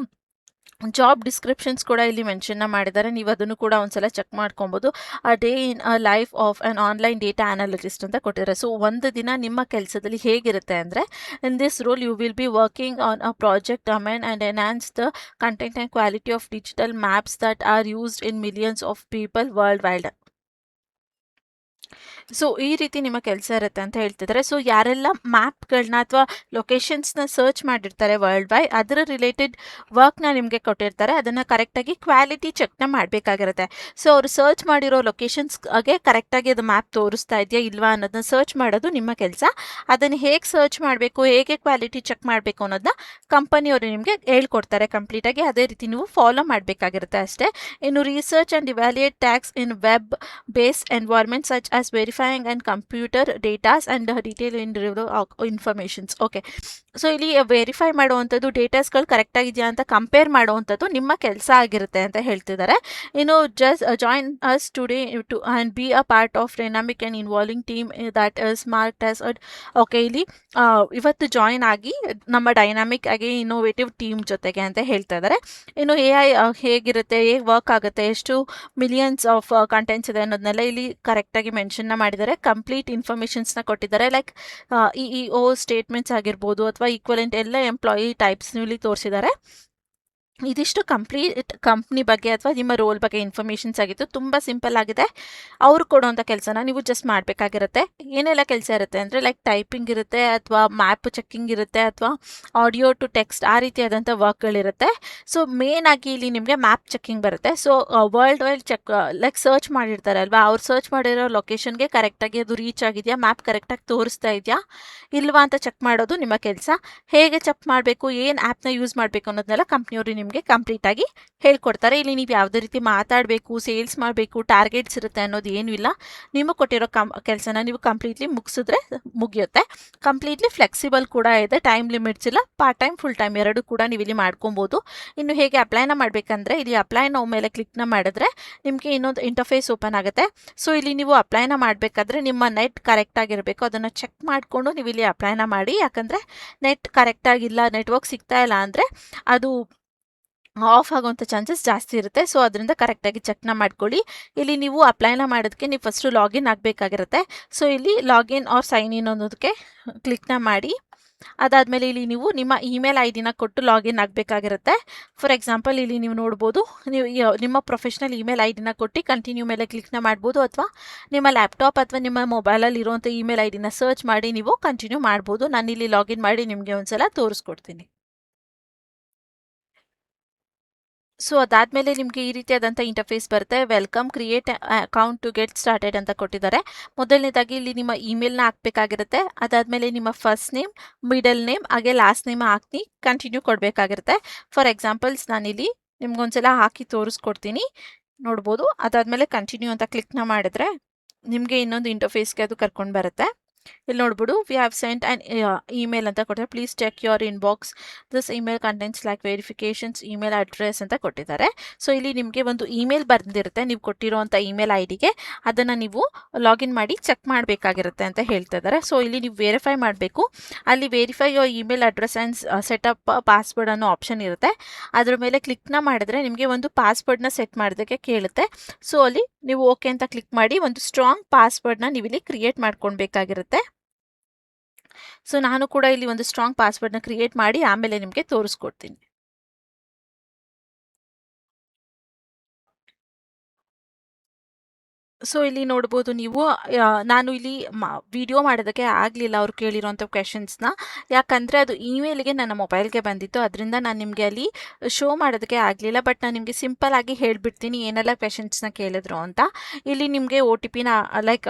ಜಾಬ್ ಡಿಸ್ಕ್ರಿಪ್ಷನ್ಸ್ ಕೂಡ ಇಲ್ಲಿ ಮೆನ್ಷನ್ನ ಮಾಡಿದ್ದಾರೆ. ನೀವು ಅದನ್ನು ಕೂಡ ಒಂದ್ಸಲ ಚೆಕ್ ಮಾಡ್ಕೊಬೋದು. A day in a life of on online data analyst ಅಂತ ಕೊಟ್ಟಿದ್ದಾರೆ. ಸೊ ಒಂದು ದಿನ ನಿಮ್ಮ ಕೆಲಸದಲ್ಲಿ ಹೇಗಿರುತ್ತೆ ಅಂದರೆ, in this role you will be working on a project domain and enhance the content and quality of digital maps that are used in millions of people worldwide. So ಈ ರೀತಿ ನಿಮ್ಮ ಕೆಲಸ ಇರುತ್ತೆ ಅಂತ ಹೇಳ್ತಿದ್ದಾರೆ. ಸೊ ಯಾರೆಲ್ಲ ಮ್ಯಾಪ್ಗಳನ್ನ ಅಥವಾ ಲೊಕೇಶನ್ಸ್ನ ಸರ್ಚ್ ಮಾಡಿರ್ತಾರೆ ವರ್ಲ್ಡ್ ವೈಡ್, ಅದರ ರಿಲೇಟೆಡ್ ವರ್ಕ್ನ ನಿಮಗೆ ಕೊಟ್ಟಿರ್ತಾರೆ, ಅದನ್ನು ಕರೆಕ್ಟಾಗಿ ಕ್ವಾಲಿಟಿ ಚೆಕ್ನ ಮಾಡಬೇಕಾಗಿರುತ್ತೆ. ಸೊ ಅವರು ಸರ್ಚ್ ಮಾಡಿರೋ ಲೊಕೇಶನ್ಸ್ಗೆ ಕರೆಕ್ಟಾಗಿ ಅದು ಮ್ಯಾಪ್ ತೋರಿಸ್ತಾ ಇದೆಯಾ ಇಲ್ವಾ ಅನ್ನೋದನ್ನ ಸರ್ಚ್ ಮಾಡೋದು ನಿಮ್ಮ ಕೆಲಸ. ಅದನ್ನು ಹೇಗೆ ಸರ್ಚ್ ಮಾಡಬೇಕು, ಹೇಗೆ ಕ್ವಾಲಿಟಿ ಚೆಕ್ ಮಾಡಬೇಕು ಅನ್ನೋದನ್ನ ಕಂಪನಿಯವರು ನಿಮಗೆ ಹೇಳ್ಕೊಡ್ತಾರೆ ಕಂಪ್ಲೀಟಾಗಿ. ಅದೇ ರೀತಿ ನೀವು ಫಾಲೋ ಮಾಡಬೇಕಾಗಿರುತ್ತೆ ಅಷ್ಟೇ. ಇನ್ನು research and evaluate tax in web based environment such as verifying and computer datas and detail in informations. Okay, so ಇಲ್ಲಿ ವೆರಿಫೈ ಮಾಡುವಂಥದ್ದು, ಡೇಟಾಸ್ಗಳು ಕರೆಕ್ಟ್ ಆಗಿದೆಯಾ ಅಂತ ಕಂಪೇರ್ ಮಾಡುವಂಥದ್ದು ನಿಮ್ಮ ಕೆಲಸ ಆಗಿರುತ್ತೆ ಅಂತ ಹೇಳ್ತಿದ್ದಾರೆ. ಇನ್ನು just join us today to and be a part of dynamic and involving team that is marked as okay, ಇಲ್ಲಿ ಇವತ್ತು ಜಾಯಿನ್ ಆಗಿ ನಮ್ಮ ಡೈನಾಮಿಕ್ ಆಗಿ ಇನ್ನೋವೇಟಿವ್ ಟೀಮ್ ಜೊತೆಗೆ ಅಂತ ಹೇಳ್ತಾ ಇದ್ದಾರೆ. ಇನ್ನು AI ಹೇಗಿರುತ್ತೆ, ಹೇಗೆ ವರ್ಕ್ ಆಗುತ್ತೆ, ಎಷ್ಟು ಮಿಲಿಯನ್ಸ್ ಆಫ್ ಕಂಟೆಂಟ್ಸ್ ಇದೆ ಅನ್ನೋದನ್ನೆಲ್ಲ ಇಲ್ಲಿ ಕರೆಕ್ಟಾಗಿ ಮೆನ್ಷನ್ನ ಮಾಡಿದ್ದಾರೆ. ಕಂಪ್ಲೀಟ್ ಇನ್ಫಾರ್ಮೇಷನ್ಸ್ನ ಕೊಟ್ಟಿದ್ದಾರೆ. ಲೈಕ್ EEO ಸ್ಟೇಟ್ಮೆಂಟ್ಸ್ ಆಗಿರ್ಬೋದು ಅಥವಾ ಈಕ್ವಲೆಂಟ್ ಎಲ್ಲ ಎಂಪ್ಲಾಯಿ ಟೈಪ್ಸ್ ಇಲ್ಲಿ ತೋರಿಸಿದ್ದಾರೆ. ಇದಿಷ್ಟು ಕಂಪ್ಲೀಟ್ ಕಂಪ್ನಿ ಬಗ್ಗೆ ಅಥವಾ ನಿಮ್ಮ ರೋಲ್ ಬಗ್ಗೆ ಇನ್ಫಾರ್ಮೇಷನ್ಸ್ ಆಗಿತ್ತು. ತುಂಬ ಸಿಂಪಲ್ ಆಗಿದೆ. ಅವರು ಕೊಡುವಂಥ ಕೆಲಸನ ನೀವು ಜಸ್ಟ್ ಮಾಡಬೇಕಾಗಿರುತ್ತೆ. ಏನೆಲ್ಲ ಕೆಲಸ ಇರುತ್ತೆ ಅಂದರೆ ಲೈಕ್ ಟೈಪಿಂಗ್ ಇರುತ್ತೆ, ಅಥವಾ ಮ್ಯಾಪ್ ಚೆಕ್ಕಿಂಗ್ ಇರುತ್ತೆ, ಅಥವಾ ಆಡಿಯೋ ಟು ಟೆಕ್ಸ್ಟ್ ಆ ರೀತಿಯಾದಂಥ ವರ್ಕ್ಗಳಿರುತ್ತೆ. ಸೊ ಮೇನ್ ಆಗಿ ಇಲ್ಲಿ ನಿಮಗೆ ಮ್ಯಾಪ್ ಚೆಕ್ಕಿಂಗ್ ಬರುತ್ತೆ. So world wide check like search ಮಾಡಿರ್ತಾರೆ ಅಲ್ವಾ, ಅವ್ರು ಸರ್ಚ್ ಮಾಡಿರೋ ಲೊಕೇಶನ್ಗೆ ಕರೆಕ್ಟಾಗಿ ಅದು ರೀಚ್ ಆಗಿದೆಯಾ, ಮ್ಯಾಪ್ ಕರೆಕ್ಟಾಗಿ ತೋರಿಸ್ತಾ ಇದೆಯಾ ಇಲ್ವಾ ಅಂತ ಚೆಕ್ ಮಾಡೋದು ನಿಮ್ಮ ಕೆಲಸ. ಹೇಗೆ ಚೆಕ್ ಮಾಡಬೇಕು, ಏನು ಆ್ಯಪ್ನ ಯೂಸ್ ಮಾಡಬೇಕು ಅನ್ನೋದನ್ನೆಲ್ಲ ಕಂಪ್ನಿಯವರು ನಿಮಗೆ ಕಂಪ್ಲೀಟಾಗಿ ಹೇಳ್ಕೊಡ್ತಾರೆ. ಇಲ್ಲಿ ನೀವು ಯಾವುದೇ ರೀತಿ ಮಾತಾಡಬೇಕು, ಸೇಲ್ಸ್ ಮಾಡಬೇಕು, ಟಾರ್ಗೆಟ್ಸ್ ಇರುತ್ತೆ ಅನ್ನೋದು ಏನೂ ಇಲ್ಲ. ನಿಮಗೆ ಕೊಟ್ಟಿರೋ ಕೆಲಸನ ನೀವು ಕಂಪ್ಲೀಟ್ಲಿ ಮುಗಿಸಿದ್ರೆ ಮುಗಿಯುತ್ತೆ. ಕಂಪ್ಲೀಟ್ಲಿ ಫ್ಲೆಕ್ಸಿಬಲ್ ಕೂಡ ಇದೆ, ಟೈಮ್ ಲಿಮಿಟ್ಸ್ ಇಲ್ಲ, ಪಾರ್ಟ್ ಟೈಮ್ ಫುಲ್ ಟೈಮ್ ಎರಡೂ ಕೂಡ ನೀವು ಇಲ್ಲಿ ಮಾಡ್ಕೊಬೋದು. ಇನ್ನು ಹೇಗೆ ಅಪ್ಲೈನ ಮಾಡಬೇಕಂದ್ರೆ ಇಲ್ಲಿ ಅಪ್ಲೈ ನೋ ಮೇಲೆ ಕ್ಲಿಕ್ನ ಮಾಡಿದ್ರೆ ನಿಮಗೆ ಇನ್ನೊಂದು ಇಂಟರ್ಫೇಸ್ ಓಪನ್ ಆಗುತ್ತೆ. ಸೊ ಇಲ್ಲಿ ನೀವು ಅಪ್ಲೈನ ಮಾಡಬೇಕಾದ್ರೆ ನಿಮ್ಮ ನೆಟ್ ಕರೆಕ್ಟಾಗಿರಬೇಕು, ಅದನ್ನು ಚೆಕ್ ಮಾಡಿಕೊಂಡು ನೀವು ಇಲ್ಲಿ ಅಪ್ಲೈನ ಮಾಡಿ. ಯಾಕಂದರೆ ನೆಟ್ ಕರೆಕ್ಟಾಗಿಲ್ಲ, ನೆಟ್ವರ್ಕ್ ಸಿಗ್ತಾ ಇಲ್ಲ ಅಂದರೆ ಅದು ಆಫ್ ಆಗುವಂಥ ಚಾನ್ಸಸ್ ಜಾಸ್ತಿ ಇರುತ್ತೆ. ಸೊ ಅದರಿಂದ ಕರೆಕ್ಟಾಗಿ ಚೆಕ್ನ ಮಾಡ್ಕೊಳ್ಳಿ. ಇಲ್ಲಿ ನೀವು ಅಪ್ಲೈನ ಮಾಡೋದಕ್ಕೆ ನೀವು ಫಸ್ಟು ಲಾಗಿನ್ ಆಗಬೇಕಾಗಿರುತ್ತೆ. ಸೊ ಇಲ್ಲಿ ಲಾಗಿನ್ ಆರ್ ಸೈನ್ ಇನ್ ಅನ್ನೋದಕ್ಕೆ ಕ್ಲಿಕ್ನ ಮಾಡಿ. ಅದಾದಮೇಲೆ ಇಲ್ಲಿ ನೀವು ನಿಮ್ಮ ಇಮೇಲ್ ID ಕೊಟ್ಟು ಲಾಗಿನ್ ಆಗಬೇಕಾಗಿರುತ್ತೆ. ಫಾರ್ ಎಕ್ಸಾಂಪಲ್ ಇಲ್ಲಿ ನೀವು ನೋಡ್ಬೋದು, ನೀವು ನಿಮ್ಮ ಪ್ರೊಫೆಷ್ನಲ್ ಇಮೇಲ್ ID ಕೊಟ್ಟು ಕಂಟಿನ್ಯೂ ಮೇಲೆ ಕ್ಲಿಕ್ನ ಮಾಡ್ಬೋದು, ಅಥವಾ ನಿಮ್ಮ ಲ್ಯಾಪ್ಟಾಪ್ ಅಥವಾ ನಿಮ್ಮ ಮೊಬೈಲಲ್ಲಿ ಇರುವಂಥ ಇಮೇಲ್ ID ಸರ್ಚ್ ಮಾಡಿ ನೀವು ಕಂಟಿನ್ಯೂ ಮಾಡ್ಬೋದು. ನಾನಿಲ್ಲಿ ಲಾಗಿನ್ ಮಾಡಿ ನಿಮಗೆ ಒಂದ್ಸಲ ತೋರಿಸ್ಕೊಡ್ತೀನಿ. ಸೊ ಅದಾದಮೇಲೆ ನಿಮಗೆ ಈ ರೀತಿಯಾದಂಥ ಇಂಟರ್ಫೇಸ್ ಬರುತ್ತೆ. Welcome, create account to get started ಅಂತ ಕೊಟ್ಟಿದ್ದಾರೆ. ಮೊದಲನೇದಾಗಿ ಇಲ್ಲಿ ನಿಮ್ಮ ಇಮೇಲ್ನ ಹಾಕಬೇಕಾಗಿರುತ್ತೆ. ಅದಾದಮೇಲೆ ನಿಮ್ಮ ಫಸ್ಟ್ ನೇಮ್, ಮಿಡಲ್ ನೇಮ್, ಹಾಗೆ ಲಾಸ್ಟ್ ನೇಮ್ ಹಾಕಿ ಕಂಟಿನ್ಯೂ ಕೊಡಬೇಕಾಗಿರುತ್ತೆ. ಫಾರ್ ಎಕ್ಸಾಂಪಲ್ಸ್ ನಾನಿಲ್ಲಿ ನಿಮ್ಗೊಂದ್ಸಲ ಹಾಕಿ ತೋರಿಸ್ಕೊಡ್ತೀನಿ, ನೋಡ್ಬೋದು. ಅದಾದಮೇಲೆ ಕಂಟಿನ್ಯೂ ಅಂತ ಕ್ಲಿಕ್ನ ಮಾಡಿದ್ರೆ ನಿಮಗೆ ಇನ್ನೊಂದು ಇಂಟರ್ಫೇಸ್ಗೆ ಅದು ಕರ್ಕೊಂಡು ಬರುತ್ತೆ. ಇಲ್ಲಿ ನೋಡ್ಬಿಡು, we have sent an email ಅಂತ ಕೊಟ್ಟಿದ್ದಾರೆ. Please check your inbox, this email contents like verifications email address ಅಂತ ಕೊಟ್ಟಿದ್ದಾರೆ. ಸೊ ಇಲ್ಲಿ ನಿಮಗೆ ಒಂದು ಇಮೇಲ್ ಬಂದಿರುತ್ತೆ ನೀವು ಕೊಟ್ಟಿರೋವಂಥ ಇಮೇಲ್ ID ಅದನ್ನು ನೀವು ಲಾಗಿನ್ ಮಾಡಿ ಚೆಕ್ ಮಾಡಬೇಕಾಗಿರುತ್ತೆ ಅಂತ ಹೇಳ್ತಾ ಇದ್ದಾರೆ. ಸೊ ಇಲ್ಲಿ ನೀವು ವೆರಿಫೈ ಮಾಡಬೇಕು. ಅಲ್ಲಿ verify your email address and setup password ಅನ್ನೋ ಆಪ್ಷನ್ ಇರುತ್ತೆ. ಅದ್ರ ಮೇಲೆ ಕ್ಲಿಕ್ನ ಮಾಡಿದ್ರೆ ನಿಮಗೆ ಒಂದು ಪಾಸ್ವರ್ಡ್ನ ಸೆಟ್ ಮಾಡೋದಕ್ಕೆ ಕೇಳುತ್ತೆ. ಸೊ ಅಲ್ಲಿ ನೀವು ಓಕೆ ಅಂತ ಕ್ಲಿಕ್ ಮಾಡಿ ಒಂದು ಸ್ಟ್ರಾಂಗ್ ಪಾಸ್ವರ್ಡ್ನ ನೀವು ಇಲ್ಲಿ ಕ್ರಿಯೇಟ್ ಮಾಡ್ಕೊಳ್ಬೇಕಾಗಿರುತ್ತೆ. ಸೊ ನಾನು ಕೂಡ ಇಲ್ಲಿ ಒಂದು ಸ್ಟ್ರಾಂಗ್ ಪಾಸ್ವರ್ಡ್ನ ಕ್ರಿಯೇಟ್ ಮಾಡಿ ಆಮೇಲೆ ನಿಮಗೆ ತೋರಿಸ್ಕೊಡ್ತೀನಿ. ಸೊ ಇಲ್ಲಿ ನೋಡ್ಬೋದು ನೀವು, ನಾನು ಇಲ್ಲಿ ವಿಡಿಯೋ ಮಾಡೋದಕ್ಕೆ ಆಗಲಿಲ್ಲ ಅವ್ರು ಕೇಳಿರೋಂಥ ಕ್ವೆಶನ್ಸ್ನ. ಯಾಕಂದರೆ ಅದು ಇಮೇಲ್ಗೆ ನನ್ನ ಮೊಬೈಲ್ಗೆ ಬಂದಿತ್ತು, ಅದರಿಂದ ನಾನು ನಿಮಗೆ ಅಲ್ಲಿ ಶೋ ಮಾಡೋದಕ್ಕೆ ಆಗಲಿಲ್ಲ. ಬಟ್ ನಾನು ನಿಮಗೆ ಸಿಂಪಲ್ ಆಗಿ ಹೇಳಿಬಿಡ್ತೀನಿ ಏನೆಲ್ಲ ಕ್ವೆಶನ್ಸ್ನ ಕೇಳಿದ್ರು ಅಂತ. ಇಲ್ಲಿ ನಿಮಗೆ OTP ಲೈಕ್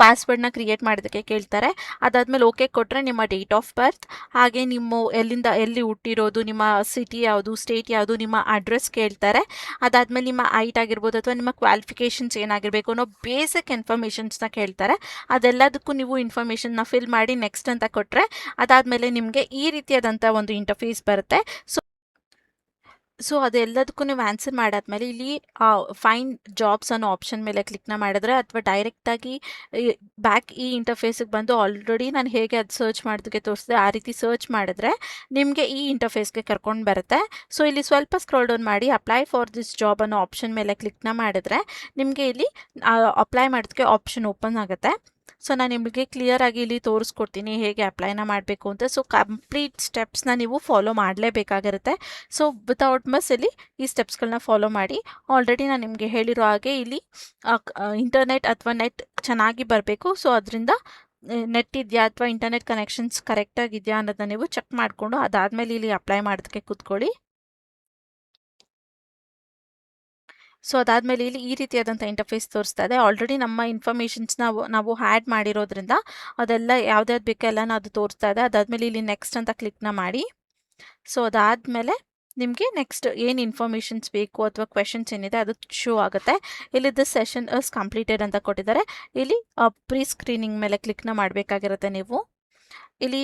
ಪಾಸ್ವರ್ಡ್ನ ಕ್ರಿಯೇಟ್ ಮಾಡೋದಕ್ಕೆ ಕೇಳ್ತಾರೆ. ಅದಾದಮೇಲೆ ಓಕೆ ಕೊಟ್ಟರೆ ನಿಮ್ಮ ಡೇಟ್ ಆಫ್ ಬರ್ತ್, ಹಾಗೆ ನಿಮ್ಮ ಎಲ್ಲಿ ಹುಟ್ಟಿರೋದು, ನಿಮ್ಮ ಸಿಟಿ ಯಾವುದು, ಸ್ಟೇಟ್ ಯಾವುದು, ನಿಮ್ಮ ಅಡ್ರೆಸ್ ಕೇಳ್ತಾರೆ. ಅದಾದಮೇಲೆ ನಿಮ್ಮ ಹೈಟ್ ಆಗಿರ್ಬೋದು ಅಥವಾ ನಿಮ್ಮ ಕ್ವಾಲಿಫಿಕೇಷನ್ಸ್ ಏನಾಗಿರಬೇಕು ಅನ್ನೋ ಬೇಸಿಕ್ ಇನ್ಫಾರ್ಮೇಷನ್ಸ್ನ ಕೇಳ್ತಾರೆ. ಅದೆಲ್ಲದಕ್ಕೂ ನೀವು ಇನ್ಫಾರ್ಮೇಷನ್ನ ಫಿಲ್ ಮಾಡಿ ನೆಕ್ಸ್ಟ್ ಅಂತ ಕೊಟ್ಟರೆ ಅದಾದಮೇಲೆ ನಿಮಗೆ ಈ ರೀತಿಯಾದಂಥ ಒಂದು ಇಂಟರ್ಫೇಸ್ ಬರುತ್ತೆ. ಸೊ ಅದೆಲ್ಲದಕ್ಕೂ ನೀವು ಆನ್ಸರ್ ಮಾಡಾದ್ಮೇಲೆ ಇಲ್ಲಿ ಫೈಂಡ್ ಜಾಬ್ಸ್ ಅನ್ನೋ ಆಪ್ಷನ್ ಮೇಲೆ ಕ್ಲಿಕ್ನ ಮಾಡಿದ್ರೆ, ಅಥವಾ ಡೈರೆಕ್ಟಾಗಿ ಬ್ಯಾಕ್ ಈ ಇಂಟರ್ಫೇಸಿಗೆ ಬಂದು ಆಲ್ರೆಡಿ ನಾನು ಹೇಗೆ ಅದು ಸರ್ಚ್ ಮಾಡೋದಕ್ಕೆ ತೋರಿಸಿದೆ ಆ ರೀತಿ ಸರ್ಚ್ ಮಾಡಿದ್ರೆ ನಿಮಗೆ ಈ ಇಂಟರ್ಫೇಸ್ಗೆ ಕರ್ಕೊಂಡು ಬರುತ್ತೆ. ಸೊ ಇಲ್ಲಿ ಸ್ವಲ್ಪ ಸ್ಕ್ರೋಲ್ ಡೌನ್ ಮಾಡಿ ಅಪ್ಲೈ ಫಾರ್ ದಿಸ್ ಜಾಬ್ ಅನ್ನೋ ಆಪ್ಷನ್ ಮೇಲೆ ಕ್ಲಿಕ್ನ ಮಾಡಿದ್ರೆ ನಿಮಗೆ ಇಲ್ಲಿ ಅಪ್ಲೈ ಮಾಡೋದಕ್ಕೆ ಆಪ್ಷನ್ ಓಪನ್ ಆಗುತ್ತೆ. ಸೊ ನಾನು ನಿಮಗೆ ಕ್ಲಿಯರಾಗಿ ಇಲ್ಲಿ ತೋರಿಸ್ಕೊಡ್ತೀನಿ ಹೇಗೆ ಅಪ್ಲೈನ ಮಾಡಬೇಕು ಅಂತ. ಸೊ ಕಂಪ್ಲೀಟ್ ಸ್ಟೆಪ್ಸ್ನ ನೀವು ಫಾಲೋ ಮಾಡಲೇಬೇಕಾಗಿರುತ್ತೆ. ಸೊ ವಿತೌಟ್ ಮಿಸ್ ಇಲ್ಲಿ ಈ ಸ್ಟೆಪ್ಸ್ಗಳನ್ನ ಫಾಲೋ ಮಾಡಿ. ಆಲ್ರೆಡಿ ನಾನು ನಿಮಗೆ ಹೇಳಿರೋ ಹಾಗೆ ಇಲ್ಲಿ ಇಂಟರ್ನೆಟ್ ಅಥವಾ ನೆಟ್ ಚೆನ್ನಾಗಿ ಬರಬೇಕು. ಸೊ ಅದರಿಂದ ನೆಟ್ ಇದೆಯಾ ಅಥವಾ ಇಂಟರ್ನೆಟ್ ಕನೆಕ್ಷನ್ಸ್ ಕರೆಕ್ಟಾಗಿದೆಯಾ ಅನ್ನೋದನ್ನ ನೀವು ಚೆಕ್ ಮಾಡಿಕೊಂಡು ಅದಾದಮೇಲೆ ಇಲ್ಲಿ ಅಪ್ಲೈ ಮಾಡೋದಕ್ಕೆ ಕೂತ್ಕೊಳ್ಳಿ. ಸೊ ಅದಾದಮೇಲೆ ಇಲ್ಲಿ ಈ ರೀತಿಯಾದಂಥ ಇಂಟರ್ಫೇಸ್ ತೋರಿಸ್ತಾ ಇದೆ. ಆಲ್ರೆಡಿ ನಮ್ಮ ಇನ್ಫಾರ್ಮೇಷನ್ಸ್ನ ನಾವು ಆ್ಯಡ್ ಮಾಡಿರೋದ್ರಿಂದ ಅದೆಲ್ಲ ಯಾವ್ದ್ಯಾವ್ದು ಬೇಕೆಲ್ಲ ಅದು ತೋರಿಸ್ತಾ ಇದೆ. ಅದಾದಮೇಲೆ ಇಲ್ಲಿ ನೆಕ್ಸ್ಟ್ ಅಂತ ಕ್ಲಿಕ್ನ ಮಾಡಿ. ಸೊ ಅದಾದಮೇಲೆ ನಿಮಗೆ ನೆಕ್ಸ್ಟ್ ಏನು ಇನ್ಫಾರ್ಮೇಷನ್ಸ್ ಬೇಕು ಅಥವಾ ಕ್ವೆಶನ್ಸ್ ಏನಿದೆ ಅದು ಶೋ ಆಗುತ್ತೆ. ಇಲ್ಲಿ ದಿಸ್ ಸೆಷನ್ ಇಸ್ ಕಂಪ್ಲೀಟೆಡ್ ಅಂತ ಕೊಟ್ಟಿದ್ದಾರೆ. ಇಲ್ಲಿ ಪ್ರೀ ಸ್ಕ್ರೀನಿಂಗ್ ಮೇಲೆ ಕ್ಲಿಕ್ನ ಮಾಡಬೇಕಾಗಿರುತ್ತೆ ನೀವು. ಇಲ್ಲಿ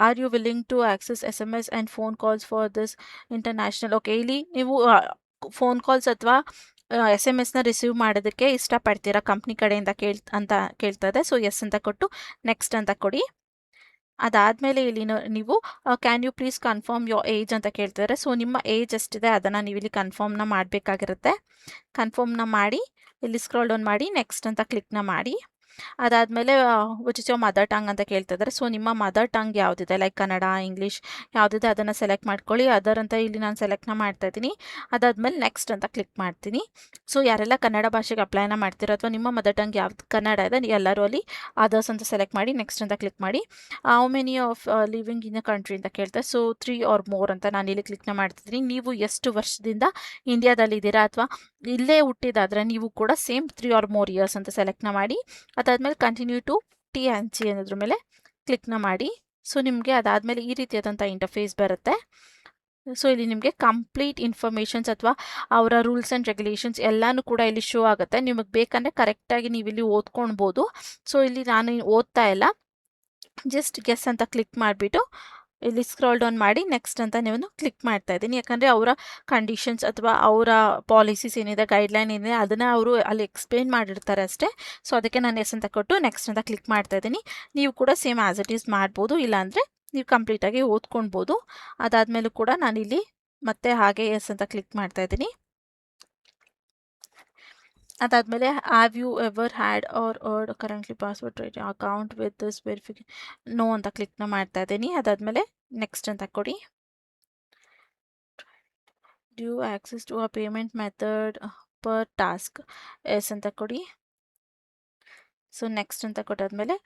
are you willing to access SMS and phone calls for this international. Okay, ಇಲ್ಲಿ ನೀವು ಫೋನ್ ಕಾಲ್ಸ್ ಅಥವಾ SMS ರಿಸೀವ್ ಮಾಡೋದಕ್ಕೆ ಇಷ್ಟಪಡ್ತೀರಾ ಕಂಪ್ನಿ ಕಡೆಯಿಂದ ಅಂತ ಕೇಳ್ತದೆ. ಸೊ ಎಸ್ ಅಂತ ಕೊಟ್ಟು ನೆಕ್ಸ್ಟ್ ಅಂತ ಕೊಡಿ. ಅದಾದಮೇಲೆ ಇಲ್ಲಿ ನೀವು can you please confirm your age ಅಂತ ಕೇಳ್ತಿದ್ದಾರೆ. ಸೊ ನಿಮ್ಮ ಏಜ್ ಎಷ್ಟಿದೆ ಅದನ್ನು ನೀವು ಇಲ್ಲಿ ಕನ್ಫರ್ಮ್ನ ಮಾಡಬೇಕಾಗಿರುತ್ತೆ. ಕನ್ಫರ್ಮ್ನ ಮಾಡಿ ಇಲ್ಲಿ ಸ್ಕ್ರೋಲ್ ಡೌನ್ ಮಾಡಿ ನೆಕ್ಸ್ಟ್ ಅಂತ ಕ್ಲಿಕ್ನ ಮಾಡಿ. ಅದಾದಮೇಲೆ which is your mother tongue ಅಂತ ಕೇಳ್ತಿದ್ದಾರೆ. ಸೊ ನಿಮ್ಮ ಮದರ್ ಟಂಗ್ ಯಾವುದಿದೆ, ಲೈಕ್ ಕನ್ನಡ, ಇಂಗ್ಲೀಷ್ ಯಾವುದಿದೆ ಅದನ್ನು ಸೆಲೆಕ್ಟ್ ಮಾಡ್ಕೊಳ್ಳಿ. ಅದರ್ ಅಂತ ಇಲ್ಲಿ ನಾನು ಸೆಲೆಕ್ಟ್ನ ಮಾಡ್ತಾ ಇದ್ದೀನಿ. ಅದಾದಮೇಲೆ ನೆಕ್ಸ್ಟ್ ಅಂತ ಕ್ಲಿಕ್ ಮಾಡ್ತೀನಿ. ಸೊ ಯಾರೆಲ್ಲ ಕನ್ನಡ ಭಾಷೆಗೆ ಅಪ್ಲೈನ ಮಾಡ್ತೀರೋ ಅಥವಾ ನಿಮ್ಮ ಮದರ್ ಟಂಗ್ ಯಾವ್ದು ಕನ್ನಡ ಇದೆ ಎಲ್ಲರೂ ಅಲ್ಲಿ ಅದರ್ಸ್ ಅಂತ ಸೆಲೆಕ್ಟ್ ಮಾಡಿ ನೆಕ್ಸ್ಟ್ ಅಂತ ಕ್ಲಿಕ್ ಮಾಡಿ. How many of living in a country ಅಂತ ಕೇಳ್ತಾರೆ. ಸೊ 3 or more ಅಂತ ನಾನು ಇಲ್ಲಿ ಕ್ಲಿಕ್ನ ಮಾಡ್ತಿದ್ದೀನಿ. ನೀವು ಎಷ್ಟು ವರ್ಷದಿಂದ ಇಂಡಿಯಾದಲ್ಲಿದ್ದೀರಾ ಅಥವಾ ಇಲ್ಲೇ ಹುಟ್ಟಿದಾದ್ರೆ ನೀವು ಕೂಡ ಸೇಮ್ 3 or more years ಅಂತ ಸೆಲೆಕ್ಟ್ನ ಮಾಡಿ. ಅದಾದಮೇಲೆ ಕಂಟಿನ್ಯೂ ಟು TNC ಅನ್ನೋದ್ರ ಮೇಲೆ ಕ್ಲಿಕ್ನ ಮಾಡಿ. ಸೊ ನಿಮಗೆ ಅದಾದಮೇಲೆ ಈ ರೀತಿಯಾದಂಥ ಇಂಟರ್ಫೇಸ್ ಬರುತ್ತೆ. ಸೊ ಇಲ್ಲಿ ನಿಮಗೆ ಕಂಪ್ಲೀಟ್ ಇನ್ಫಾರ್ಮೇಷನ್ಸ್ ಅಥವಾ ಅವರ ರೂಲ್ಸ್ ಆ್ಯಂಡ್ ರೆಗ್ಯುಲೇಷನ್ಸ್ ಎಲ್ಲನೂ ಕೂಡ ಇಲ್ಲಿ ಶೋ ಆಗುತ್ತೆ. ನಿಮಗೆ ಬೇಕಂದರೆ ಕರೆಕ್ಟಾಗಿ ನೀವು ಇಲ್ಲಿ ಓದ್ಕೊಳ್ಬೋದು. ಸೊ ಇಲ್ಲಿ ನಾನು ಓದ್ತಾ ಇಲ್ಲ, ಜಸ್ಟ್ ಗೆಸ್ ಅಂತ ಕ್ಲಿಕ್ ಮಾಡಿಬಿಟ್ಟು ಇಲ್ಲಿ ಸ್ಕ್ರಾಲ್ ಡೌನ್ ಮಾಡಿ ನೆಕ್ಸ್ಟ್ ಅಂತ ನೀವು ಕ್ಲಿಕ್ ಮಾಡ್ತಾ ಇದ್ದೀನಿ. ಯಾಕಂದರೆ ಅವರ ಕಂಡೀಷನ್ಸ್ ಅಥವಾ ಅವರ ಪಾಲಿಸೀಸ್ ಏನಿದೆ, ಗೈಡ್ಲೈನ್ ಏನಿದೆ ಅದನ್ನು ಅವರು ಅಲ್ಲಿ ಎಕ್ಸ್ಪ್ಲೇನ್ ಮಾಡಿರ್ತಾರೆ ಅಷ್ಟೇ. ಸೊ ಅದಕ್ಕೆ ನಾನು ಎಸ್ ಅಂತ ಕೊಟ್ಟು ನೆಕ್ಸ್ಟ್ ಅಂತ ಕ್ಲಿಕ್ ಮಾಡ್ತಾ ಇದ್ದೀನಿ. ನೀವು ಕೂಡ ಸೇಮ್ ಆ್ಯಸ್ ಇಟ್ ಈಸ್ ಮಾಡ್ಬೋದು, ಇಲ್ಲಾಂದರೆ ನೀವು ಕಂಪ್ಲೀಟಾಗಿ ಓದ್ಕೊಳ್ಬೋದು. ಅದಾದಮೇಲೂ ಕೂಡ ನಾನಿಲ್ಲಿ ಮತ್ತೆ ಹಾಗೆ ಎಸ್ ಅಂತ ಕ್ಲಿಕ್ ಮಾಡ್ತಾ ಇದ್ದೀನಿ. ಅದಾದಮೇಲೆ have you ever had or are currently password right account with this verification no ಅಂತ ಕ್ಲಿಕ್ನ ಮಾಡ್ತಾ ಇದ್ದೀನಿ. ಅದಾದಮೇಲೆ ನೆಕ್ಸ್ಟ್ ಅಂತ ಕೊಡಿ. Do you access to a payment method per task yes ಅಂತ ಕೊಡಿ. ಸೊ ನೆಕ್ಸ್ಟ್ ಅಂತ ಕೊಟ್ಟಾದ್ಮೇಲೆ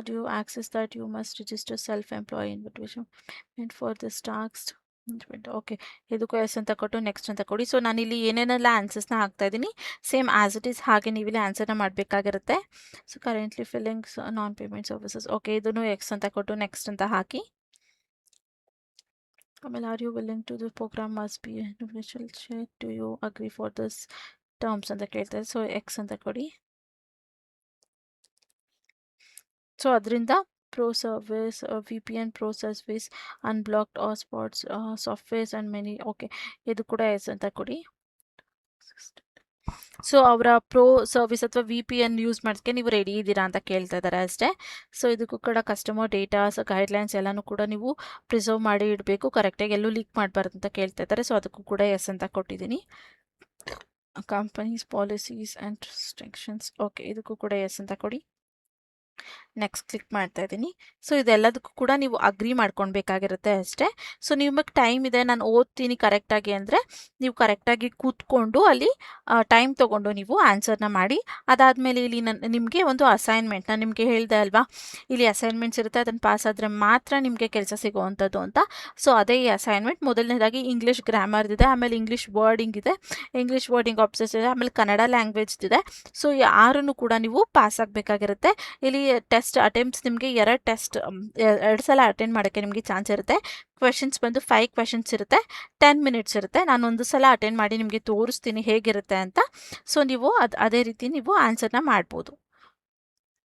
do you access that you must register self employ invitation for this task. Okay, ಇದಕ್ಕೂ ಎಸ್ ಅಂತ ಕೊಟ್ಟು ನೆಕ್ಸ್ಟ್ ಅಂತ ಕೊಡಿ. ಸೊ ನಾನಿಲ್ಲಿ ಏನೇನೆಲ್ಲ ಆನ್ಸರ್ಸ್ನ ಹಾಕ್ತಾ ಇದ್ದೀನಿ ಸೇಮ್ ಆ್ಯಸ್ ಇಟ್ ಈಸ್ ಹಾಗೆ ನೀವಿಲ್ಲಿ ಆನ್ಸರ್ನ ಮಾಡಬೇಕಾಗಿರುತ್ತೆ. So currently fillings non payment services. Okay, ಇದನ್ನು ಎಕ್ಸ್ ಅಂತ ಕೊಟ್ಟು ನೆಕ್ಸ್ಟ್ ಅಂತ ಹಾಕಿ. ಆಮೇಲೆ are you willing to the program must be check to you agree for this terms ಅಂತ ಕೇಳ್ತಾರೆ. ಸೊ ಎಕ್ಸ್ ಅಂತ ಕೊಡಿ. ಸೊ ಅದರಿಂದ Pro Service, VPN Pro Service, Unblocked Hotspots, Softwares and many. Okay, ಇದು ಕೂಡ ಎಸ್ ಅಂತ ಕೊಡಿ. ಸೊ ಅವರ ಪ್ರೋ ಸರ್ವಿಸ್ ಅಥವಾ VPN ಯೂಸ್ ಮಾಡೋಕ್ಕೆ ನೀವು ರೆಡಿ ಇದ್ದೀರಾ ಅಂತ ಕೇಳ್ತಾ ಇದ್ದಾರೆ ಅಷ್ಟೇ. ಸೊ ಇದಕ್ಕೂ ಕೂಡ ಕಸ್ಟಮರ್ ಡೇಟಾಸ್ ಗೈಡ್ಲೈನ್ಸ್ ಎಲ್ಲನೂ ಕೂಡ ನೀವು ಪ್ರಿಸರ್ವ್ ಮಾಡಿ ಇಡಬೇಕು, ಕರೆಕ್ಟಾಗಿ ಎಲ್ಲೂ ಲೀಕ್ ಮಾಡಬಾರ್ದು ಅಂತ ಕೇಳ್ತಾ ಇದ್ದಾರೆ. ಸೊ ಅದಕ್ಕೂ ಕೂಡ ಎಸ್ ಅಂತ ಕೊಟ್ಟಿದ್ದೀನಿ. Companies policies and restrictions. Okay, ಇದಕ್ಕೂ ಕೂಡ ಎಸ್ ಅಂತ ಕೊಡಿ. ನೆಕ್ಸ್ಟ್ ಕ್ಲಿಕ್ ಮಾಡ್ತಾ ಇದ್ದೀನಿ. ಸೊ ಇದೆಲ್ಲದಕ್ಕೂ ಕೂಡ ನೀವು ಅಗ್ರಿ ಮಾಡ್ಕೊಳ್ಬೇಕಾಗಿರುತ್ತೆ ಅಷ್ಟೇ. ಸೊ ನಿಮಗೆ ಟೈಮ್ ಇದೆ, ನಾನು ಓದ್ತೀನಿ ಕರೆಕ್ಟಾಗಿ ಅಂದರೆ ನೀವು ಕರೆಕ್ಟಾಗಿ ಕೂತ್ಕೊಂಡು ಅಲ್ಲಿ ಟೈಮ್ ತೊಗೊಂಡು ನೀವು ಆನ್ಸರ್ನ ಮಾಡಿ. ಅದಾದಮೇಲೆ ಇಲ್ಲಿ ನಿಮಗೆ ಒಂದು ಅಸೈನ್ಮೆಂಟ್ ನಾನು ನಿಮಗೆ ಹೇಳಿದೆ ಅಲ್ವಾ, ಇಲ್ಲಿ ಅಸೈನ್ಮೆಂಟ್ಸ್ ಇರುತ್ತೆ, ಅದನ್ನು ಪಾಸ್ ಆದರೆ ಮಾತ್ರ ನಿಮಗೆ ಕೆಲಸ ಸಿಗೋವಂಥದ್ದು ಅಂತ. ಸೊ ಅದೇ ಈ ಅಸೈನ್ಮೆಂಟ್. ಮೊದಲನೇದಾಗಿ ಇಂಗ್ಲೀಷ್ ಗ್ರಾಮರ್ ಇದೆ, ಆಮೇಲೆ ಇಂಗ್ಲೀಷ್ ವರ್ಡಿಂಗ್ ಇದೆ, ಇಂಗ್ಲೀಷ್ ವರ್ಡಿಂಗ್ ಆಪ್ಷನ್ಸ್ ಇದೆ, ಆಮೇಲೆ ಕನ್ನಡ ಲ್ಯಾಂಗ್ವೇಜ್ ಇದೆ. ಸೊ ಯಾರನ್ನು ಕೂಡ ನೀವು ಪಾಸ್ ಆಗಬೇಕಾಗಿರುತ್ತೆ. ಇಲ್ಲಿ ಟೆಸ್ಟ್ ಅಟೆಂಪ್ಟ್ಸ್ ನಿಮಗೆ 2 ಸಲ ಅಟೆಂಡ್ ಮಾಡೋಕ್ಕೆ ನಿಮಗೆ ಚಾನ್ಸ್ ಇರುತ್ತೆ. ಕ್ವೆಶನ್ಸ್ ಬಂದು 5 ಕ್ವೆಶನ್ಸ್ ಇರುತ್ತೆ, 10 ಮಿನಿಟ್ಸ್ ಇರುತ್ತೆ. ನಾನು ಒಂದು ಸಲ ಅಟೆಂಡ್ ಮಾಡಿ ನಿಮಗೆ ತೋರಿಸ್ತೀನಿ ಹೇಗಿರುತ್ತೆ ಅಂತ. ಸೊ ನೀವು ಅದೇ ರೀತಿ ನೀವು ಆನ್ಸರ್ನ ಮಾಡ್ಬೋದು.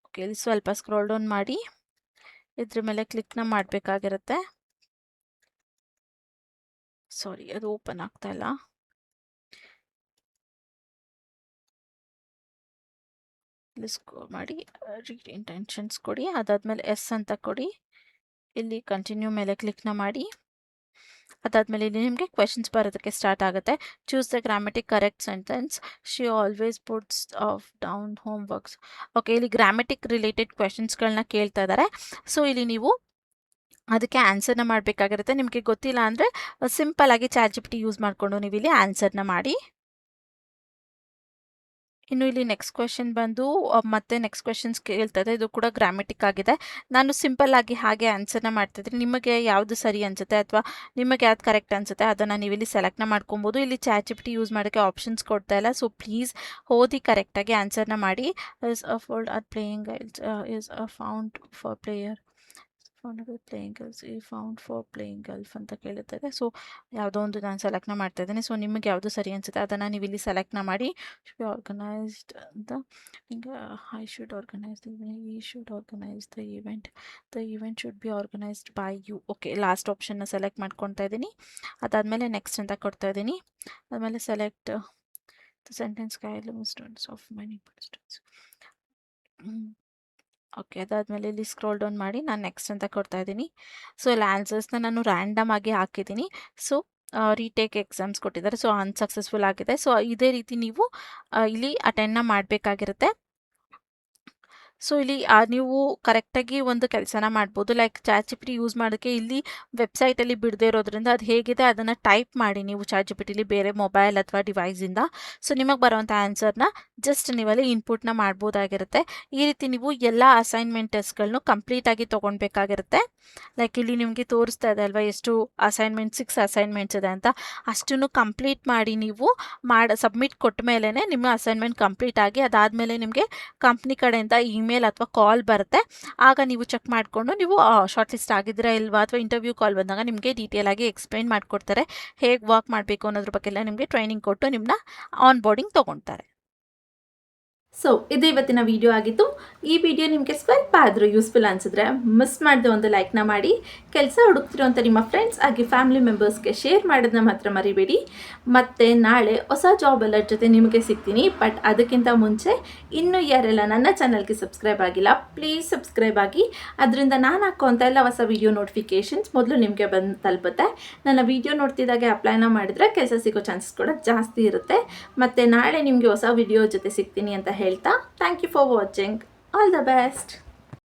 ಓಕೆ, ಇಲ್ಲಿ ಸ್ವಲ್ಪ ಸ್ಕ್ರೋಲ್ ಡೌನ್ ಮಾಡಿ ಇದ್ರ ಮೇಲೆ ಕ್ಲಿಕ್ನ ಮಾಡಬೇಕಾಗಿರುತ್ತೆ. ಸಾರಿ, ಅದು ಓಪನ್ ಆಗ್ತಾ ಇಲ್ಲ. ಇಲ್ಲಿ ಸ್ಕ್ರೋಲ್ ಮಾಡಿ ರೀಡ್ ಇಂಟೆನ್ಷನ್ಸ್ ಕೊಡಿ. ಅದಾದಮೇಲೆ ಎಸ್ ಅಂತ ಕೊಡಿ. ಇಲ್ಲಿ ಕಂಟಿನ್ಯೂ ಮೇಲೆ ಕ್ಲಿಕ್ನ ಮಾಡಿ. ಅದಾದಮೇಲೆ ಇಲ್ಲಿ ನಿಮಗೆ ಕ್ವೆಶನ್ಸ್ ಬರೋದಕ್ಕೆ ಸ್ಟಾರ್ಟ್ ಆಗುತ್ತೆ. Choose the grammatic correct sentence. She always puts off down home works. Okay, ಇಲ್ಲಿ ಗ್ರಾಮೆಟಿಕ್ ರಿಲೇಟೆಡ್ ಕ್ವೆಶನ್ಸ್ಗಳನ್ನ ಕೇಳ್ತಾ ಇದ್ದಾರೆ. ಸೊ ಇಲ್ಲಿ ನೀವು ಅದಕ್ಕೆ ಆನ್ಸರ್ನ ಮಾಡಬೇಕಾಗಿರುತ್ತೆ. ನಿಮಗೆ ಗೊತ್ತಿಲ್ಲ ಅಂದರೆ ಸಿಂಪಲ್ ಆಗಿ ChatGPT ಯೂಸ್ ಮಾಡಿಕೊಂಡು ನೀವು ಇಲ್ಲಿ ಆನ್ಸರ್ನ ಮಾಡಿ. ಇನ್ನು ಇಲ್ಲಿ ನೆಕ್ಸ್ಟ್ ಕ್ವೆಶನ್ ಬಂದು ಮತ್ತೆ ನೆಕ್ಸ್ಟ್ ಕ್ವೆಶನ್ಸ್ ಕೇಳ್ತದೆ. ಇದು ಕೂಡ ಗ್ರಾಮೆಟಿಕ್ ಆಗಿದೆ. ನಾನು ಸಿಂಪಲ್ ಆಗಿ ಹಾಗೆ ಆನ್ಸರ್ನ ಮಾಡ್ತಿದ್ದೀನಿ. ನಿಮಗೆ ಯಾವುದು ಸರಿ ಅನಿಸುತ್ತೆ ಅಥವಾ ನಿಮಗೆ ಯಾವ್ದು ಕರೆಕ್ಟ್ ಅನಿಸುತ್ತೆ ಅದನ್ನು ನೀವು ಇಲ್ಲಿ ಸೆಲೆಕ್ಟ್ನ ಮಾಡ್ಕೊಬೋದು. ಇಲ್ಲಿ ChatGPT ಯೂಸ್ ಮಾಡೋಕ್ಕೆ ಆಪ್ಷನ್ಸ್ ಕೊಡ್ತಾ ಇಲ್ಲ. ಸೊ ಪ್ಲೀಸ್ ಓದಿ ಕರೆಕ್ಟಾಗಿ ಆನ್ಸರ್ನ ಮಾಡಿ. Is a fold are playing is a found for player playing girls ಈ ಫೌಂಡ್ ಫಾರ್ ಪ್ಲೇಯಿಂಗ್ ಗಲ್ಫ್ ಅಂತ ಕೇಳುತ್ತದೆ. ಸೊ ಯಾವುದೋ ಒಂದು ನಾನು ಸೆಲೆಕ್ಟ್ನ ಮಾಡ್ತಾ ಇದ್ದೀನಿ. ಸೊ ನಿಮಗೆ ಯಾವುದು ಸರಿ ಅನಿಸುತ್ತೆ ಅದನ್ನು ನೀವು ಇಲ್ಲಿ ಸೆಲೆಕ್ಟ್ನ ಮಾಡಿ. ಶುಡ್ ಆರ್ಗನೈಸ್ಡ್ ಅಂತ ಐ ಶುಡ್ ಆರ್ಗನೈಸ್ ಈ should organise the event should be organised by you. Okay, last ಆಪ್ಷನ್ನ ಸೆಲೆಕ್ಟ್ ಮಾಡ್ಕೊತಾ ಇದ್ದೀನಿ. ಅದಾದಮೇಲೆ ನೆಕ್ಸ್ಟ್ ಅಂತ ಕೊಡ್ತಾ ಇದ್ದೀನಿ. ಆದಮೇಲೆ select the sentence students of many students. Okay, ಅದಾದಮೇಲೆ ಇಲ್ಲಿ ಸ್ಕ್ರೋಲ್ ಡೌನ್ ಮಾಡಿ ನಾನು ನೆಕ್ಸ್ಟ್ ಅಂತ ಕೊಡ್ತಾ ಇದ್ದೀನಿ. ಸೊ ಇಲ್ಲಿ ಆನ್ಸರ್ಸ್ನ ನಾನು ರ್ಯಾಂಡಮ್ ಆಗಿ ಹಾಕಿದ್ದೀನಿ. ಸೊ ರೀಟೇಕ್ ಎಕ್ಸಾಮ್ಸ್ ಕೊಟ್ಟಿದ್ದಾರೆ. ಸೊ ಅನ್ಸಕ್ಸಸ್ಫುಲ್ ಆಗಿದೆ. ಸೊ ಇದೇ ರೀತಿ ನೀವು ಇಲ್ಲಿ ಅಟೆಂಡ್ನ ಮಾಡಬೇಕಾಗಿರುತ್ತೆ. ಸೊ ಇಲ್ಲಿ ನೀವು ಕರೆಕ್ಟಾಗಿ ಒಂದು ಕೆಲಸನ ಮಾಡ್ಬೋದು. ಲೈಕ್ ChatGPT ಯೂಸ್ ಮಾಡೋಕ್ಕೆ ಇಲ್ಲಿ ವೆಬ್ಸೈಟಲ್ಲಿ ಬಿಡದೇ ಇರೋದ್ರಿಂದ ಅದು ಹೇಗಿದೆ ಅದನ್ನು ಟೈಪ್ ಮಾಡಿ ನೀವು ChatGPTಲಿ ಬೇರೆ ಮೊಬೈಲ್ ಅಥವಾ ಡಿವೈಸಿಂದ. ಸೊ ನಿಮಗೆ ಬರುವಂಥ ಆನ್ಸರ್ನ ಜಸ್ಟ್ ನೀವಲ್ಲಿ ಇನ್ಪುಟ್ನ ಮಾಡ್ಬೋದಾಗಿರುತ್ತೆ. ಈ ರೀತಿ ನೀವು ಎಲ್ಲ ಅಸೈನ್ಮೆಂಟ್ ಟೆಸ್ಟ್ಗಳನ್ನು ಕಂಪ್ಲೀಟಾಗಿ ತೊಗೊಳ್ಬೇಕಾಗಿರುತ್ತೆ. ಲೈಕ್ ಇಲ್ಲಿ ನಿಮಗೆ ತೋರಿಸ್ತಾ ಇದೆ ಅಲ್ವಾ ಎಷ್ಟು ಅಸೈನ್ಮೆಂಟ್ 6 ಅಸೈನ್ಮೆಂಟ್ಸ್ ಇದೆ ಅಂತ. ಅಷ್ಟನ್ನು ಕಂಪ್ಲೀಟ್ ಮಾಡಿ ನೀವು ಸಬ್ಮಿಟ್ ಕೊಟ್ಟ ಮೇಲೇ ನಿಮ್ಮ ಅಸೈನ್ಮೆಂಟ್ ಕಂಪ್ಲೀಟ್ ಆಗಿ ಅದಾದಮೇಲೆ ನಿಮಗೆ ಕಂಪ್ನಿ ಕಡೆಯಿಂದ ಇಮೇಲ್ ಅಥವಾ ಕಾಲ್ ಬರುತ್ತೆ. ಆಗ ನೀವು ಚೆಕ್ ಮಾಡಿಕೊಂಡು ನೀವು ಶಾರ್ಟ್ ಲಿಸ್ಟ್ ಆಗಿದ್ದೀರಾ ಇಲ್ವಾ ಅಥವಾ ಇಂಟರ್ವ್ಯೂ ಕಾಲ್ ಬಂದಾಗ ನಿಮಗೆ ಡೀಟೇಲ್ ಆಗಿ ಎಕ್ಸ್ಪ್ಲೈನ್ ಮಾಡಿಕೊಡ್ತಾರೆ. ಹೇಗೆ ವರ್ಕ್ ಮಾಡಬೇಕು ಅನ್ನೋದ್ರ ಬಗ್ಗೆ ಎಲ್ಲ ನಿಮಗೆ ಟ್ರೈನಿಂಗ್ ಕೊಟ್ಟು ನಿಮ್ಮನ್ನ ಆನ್ ಬೋರ್ಡಿಂಗ್ ತೊಗೊಳ್ತಾರೆ. ಸೊ ಇದು ಇವತ್ತಿನ ವಿಡಿಯೋ ಆಗಿತ್ತು. ಈ ವಿಡಿಯೋ ನಿಮಗೆ ಸ್ವಲ್ಪ ಆದರೂ ಯೂಸ್ಫುಲ್ ಅನಿಸಿದ್ರೆ ಮಿಸ್ ಮಾಡದೆ ಒಂದು ಲೈಕ್ನ ಮಾಡಿ. ಕೆಲಸ ಹುಡುಕ್ತಿರೋಂಥ ನಿಮ್ಮ ಫ್ರೆಂಡ್ಸ್ ಆಗಿ ಫ್ಯಾಮಿಲಿ ಮೆಂಬರ್ಸ್ಗೆ ಶೇರ್ ಮಾಡೋದನ್ನ ಮಾತ್ರ ಮರಿಬೇಡಿ. ಮತ್ತು ನಾಳೆ ಹೊಸ ಜಾಬ್ ಅಲರ್ಟ್ ಜೊತೆ ನಿಮಗೆ ಸಿಗ್ತೀನಿ. ಬಟ್ ಅದಕ್ಕಿಂತ ಮುಂಚೆ ಇನ್ನೂ ಯಾರೆಲ್ಲ ನನ್ನ ಚಾನಲ್ಗೆ ಸಬ್ಸ್ಕ್ರೈಬ್ ಆಗಿಲ್ಲ ಪ್ಲೀಸ್ ಸಬ್ಸ್ಕ್ರೈಬ್ ಆಗಿ. ಅದರಿಂದ ನಾನು ಹಾಕೋಂಥ ಎಲ್ಲ ಹೊಸ ವಿಡಿಯೋ ನೋಟಿಫಿಕೇಷನ್ಸ್ ಮೊದಲು ನಿಮಗೆ ಬಂದು ತಲುಪುತ್ತೆ. ನನ್ನ ವಿಡಿಯೋ ನೋಡ್ತಿದ್ದಾಗೆ ಅಪ್ಲೈನ ಮಾಡಿದರೆ ಕೆಲಸ ಸಿಗೋ ಚಾನ್ಸಸ್ ಕೂಡ ಜಾಸ್ತಿ ಇರುತ್ತೆ. ಮತ್ತು ನಾಳೆ ನಿಮಗೆ ಹೊಸ ವಿಡಿಯೋ ಜೊತೆ ಸಿಗ್ತೀನಿ ಅಂತ ಹೇಳ್ತಾ thank you for watching. All the best.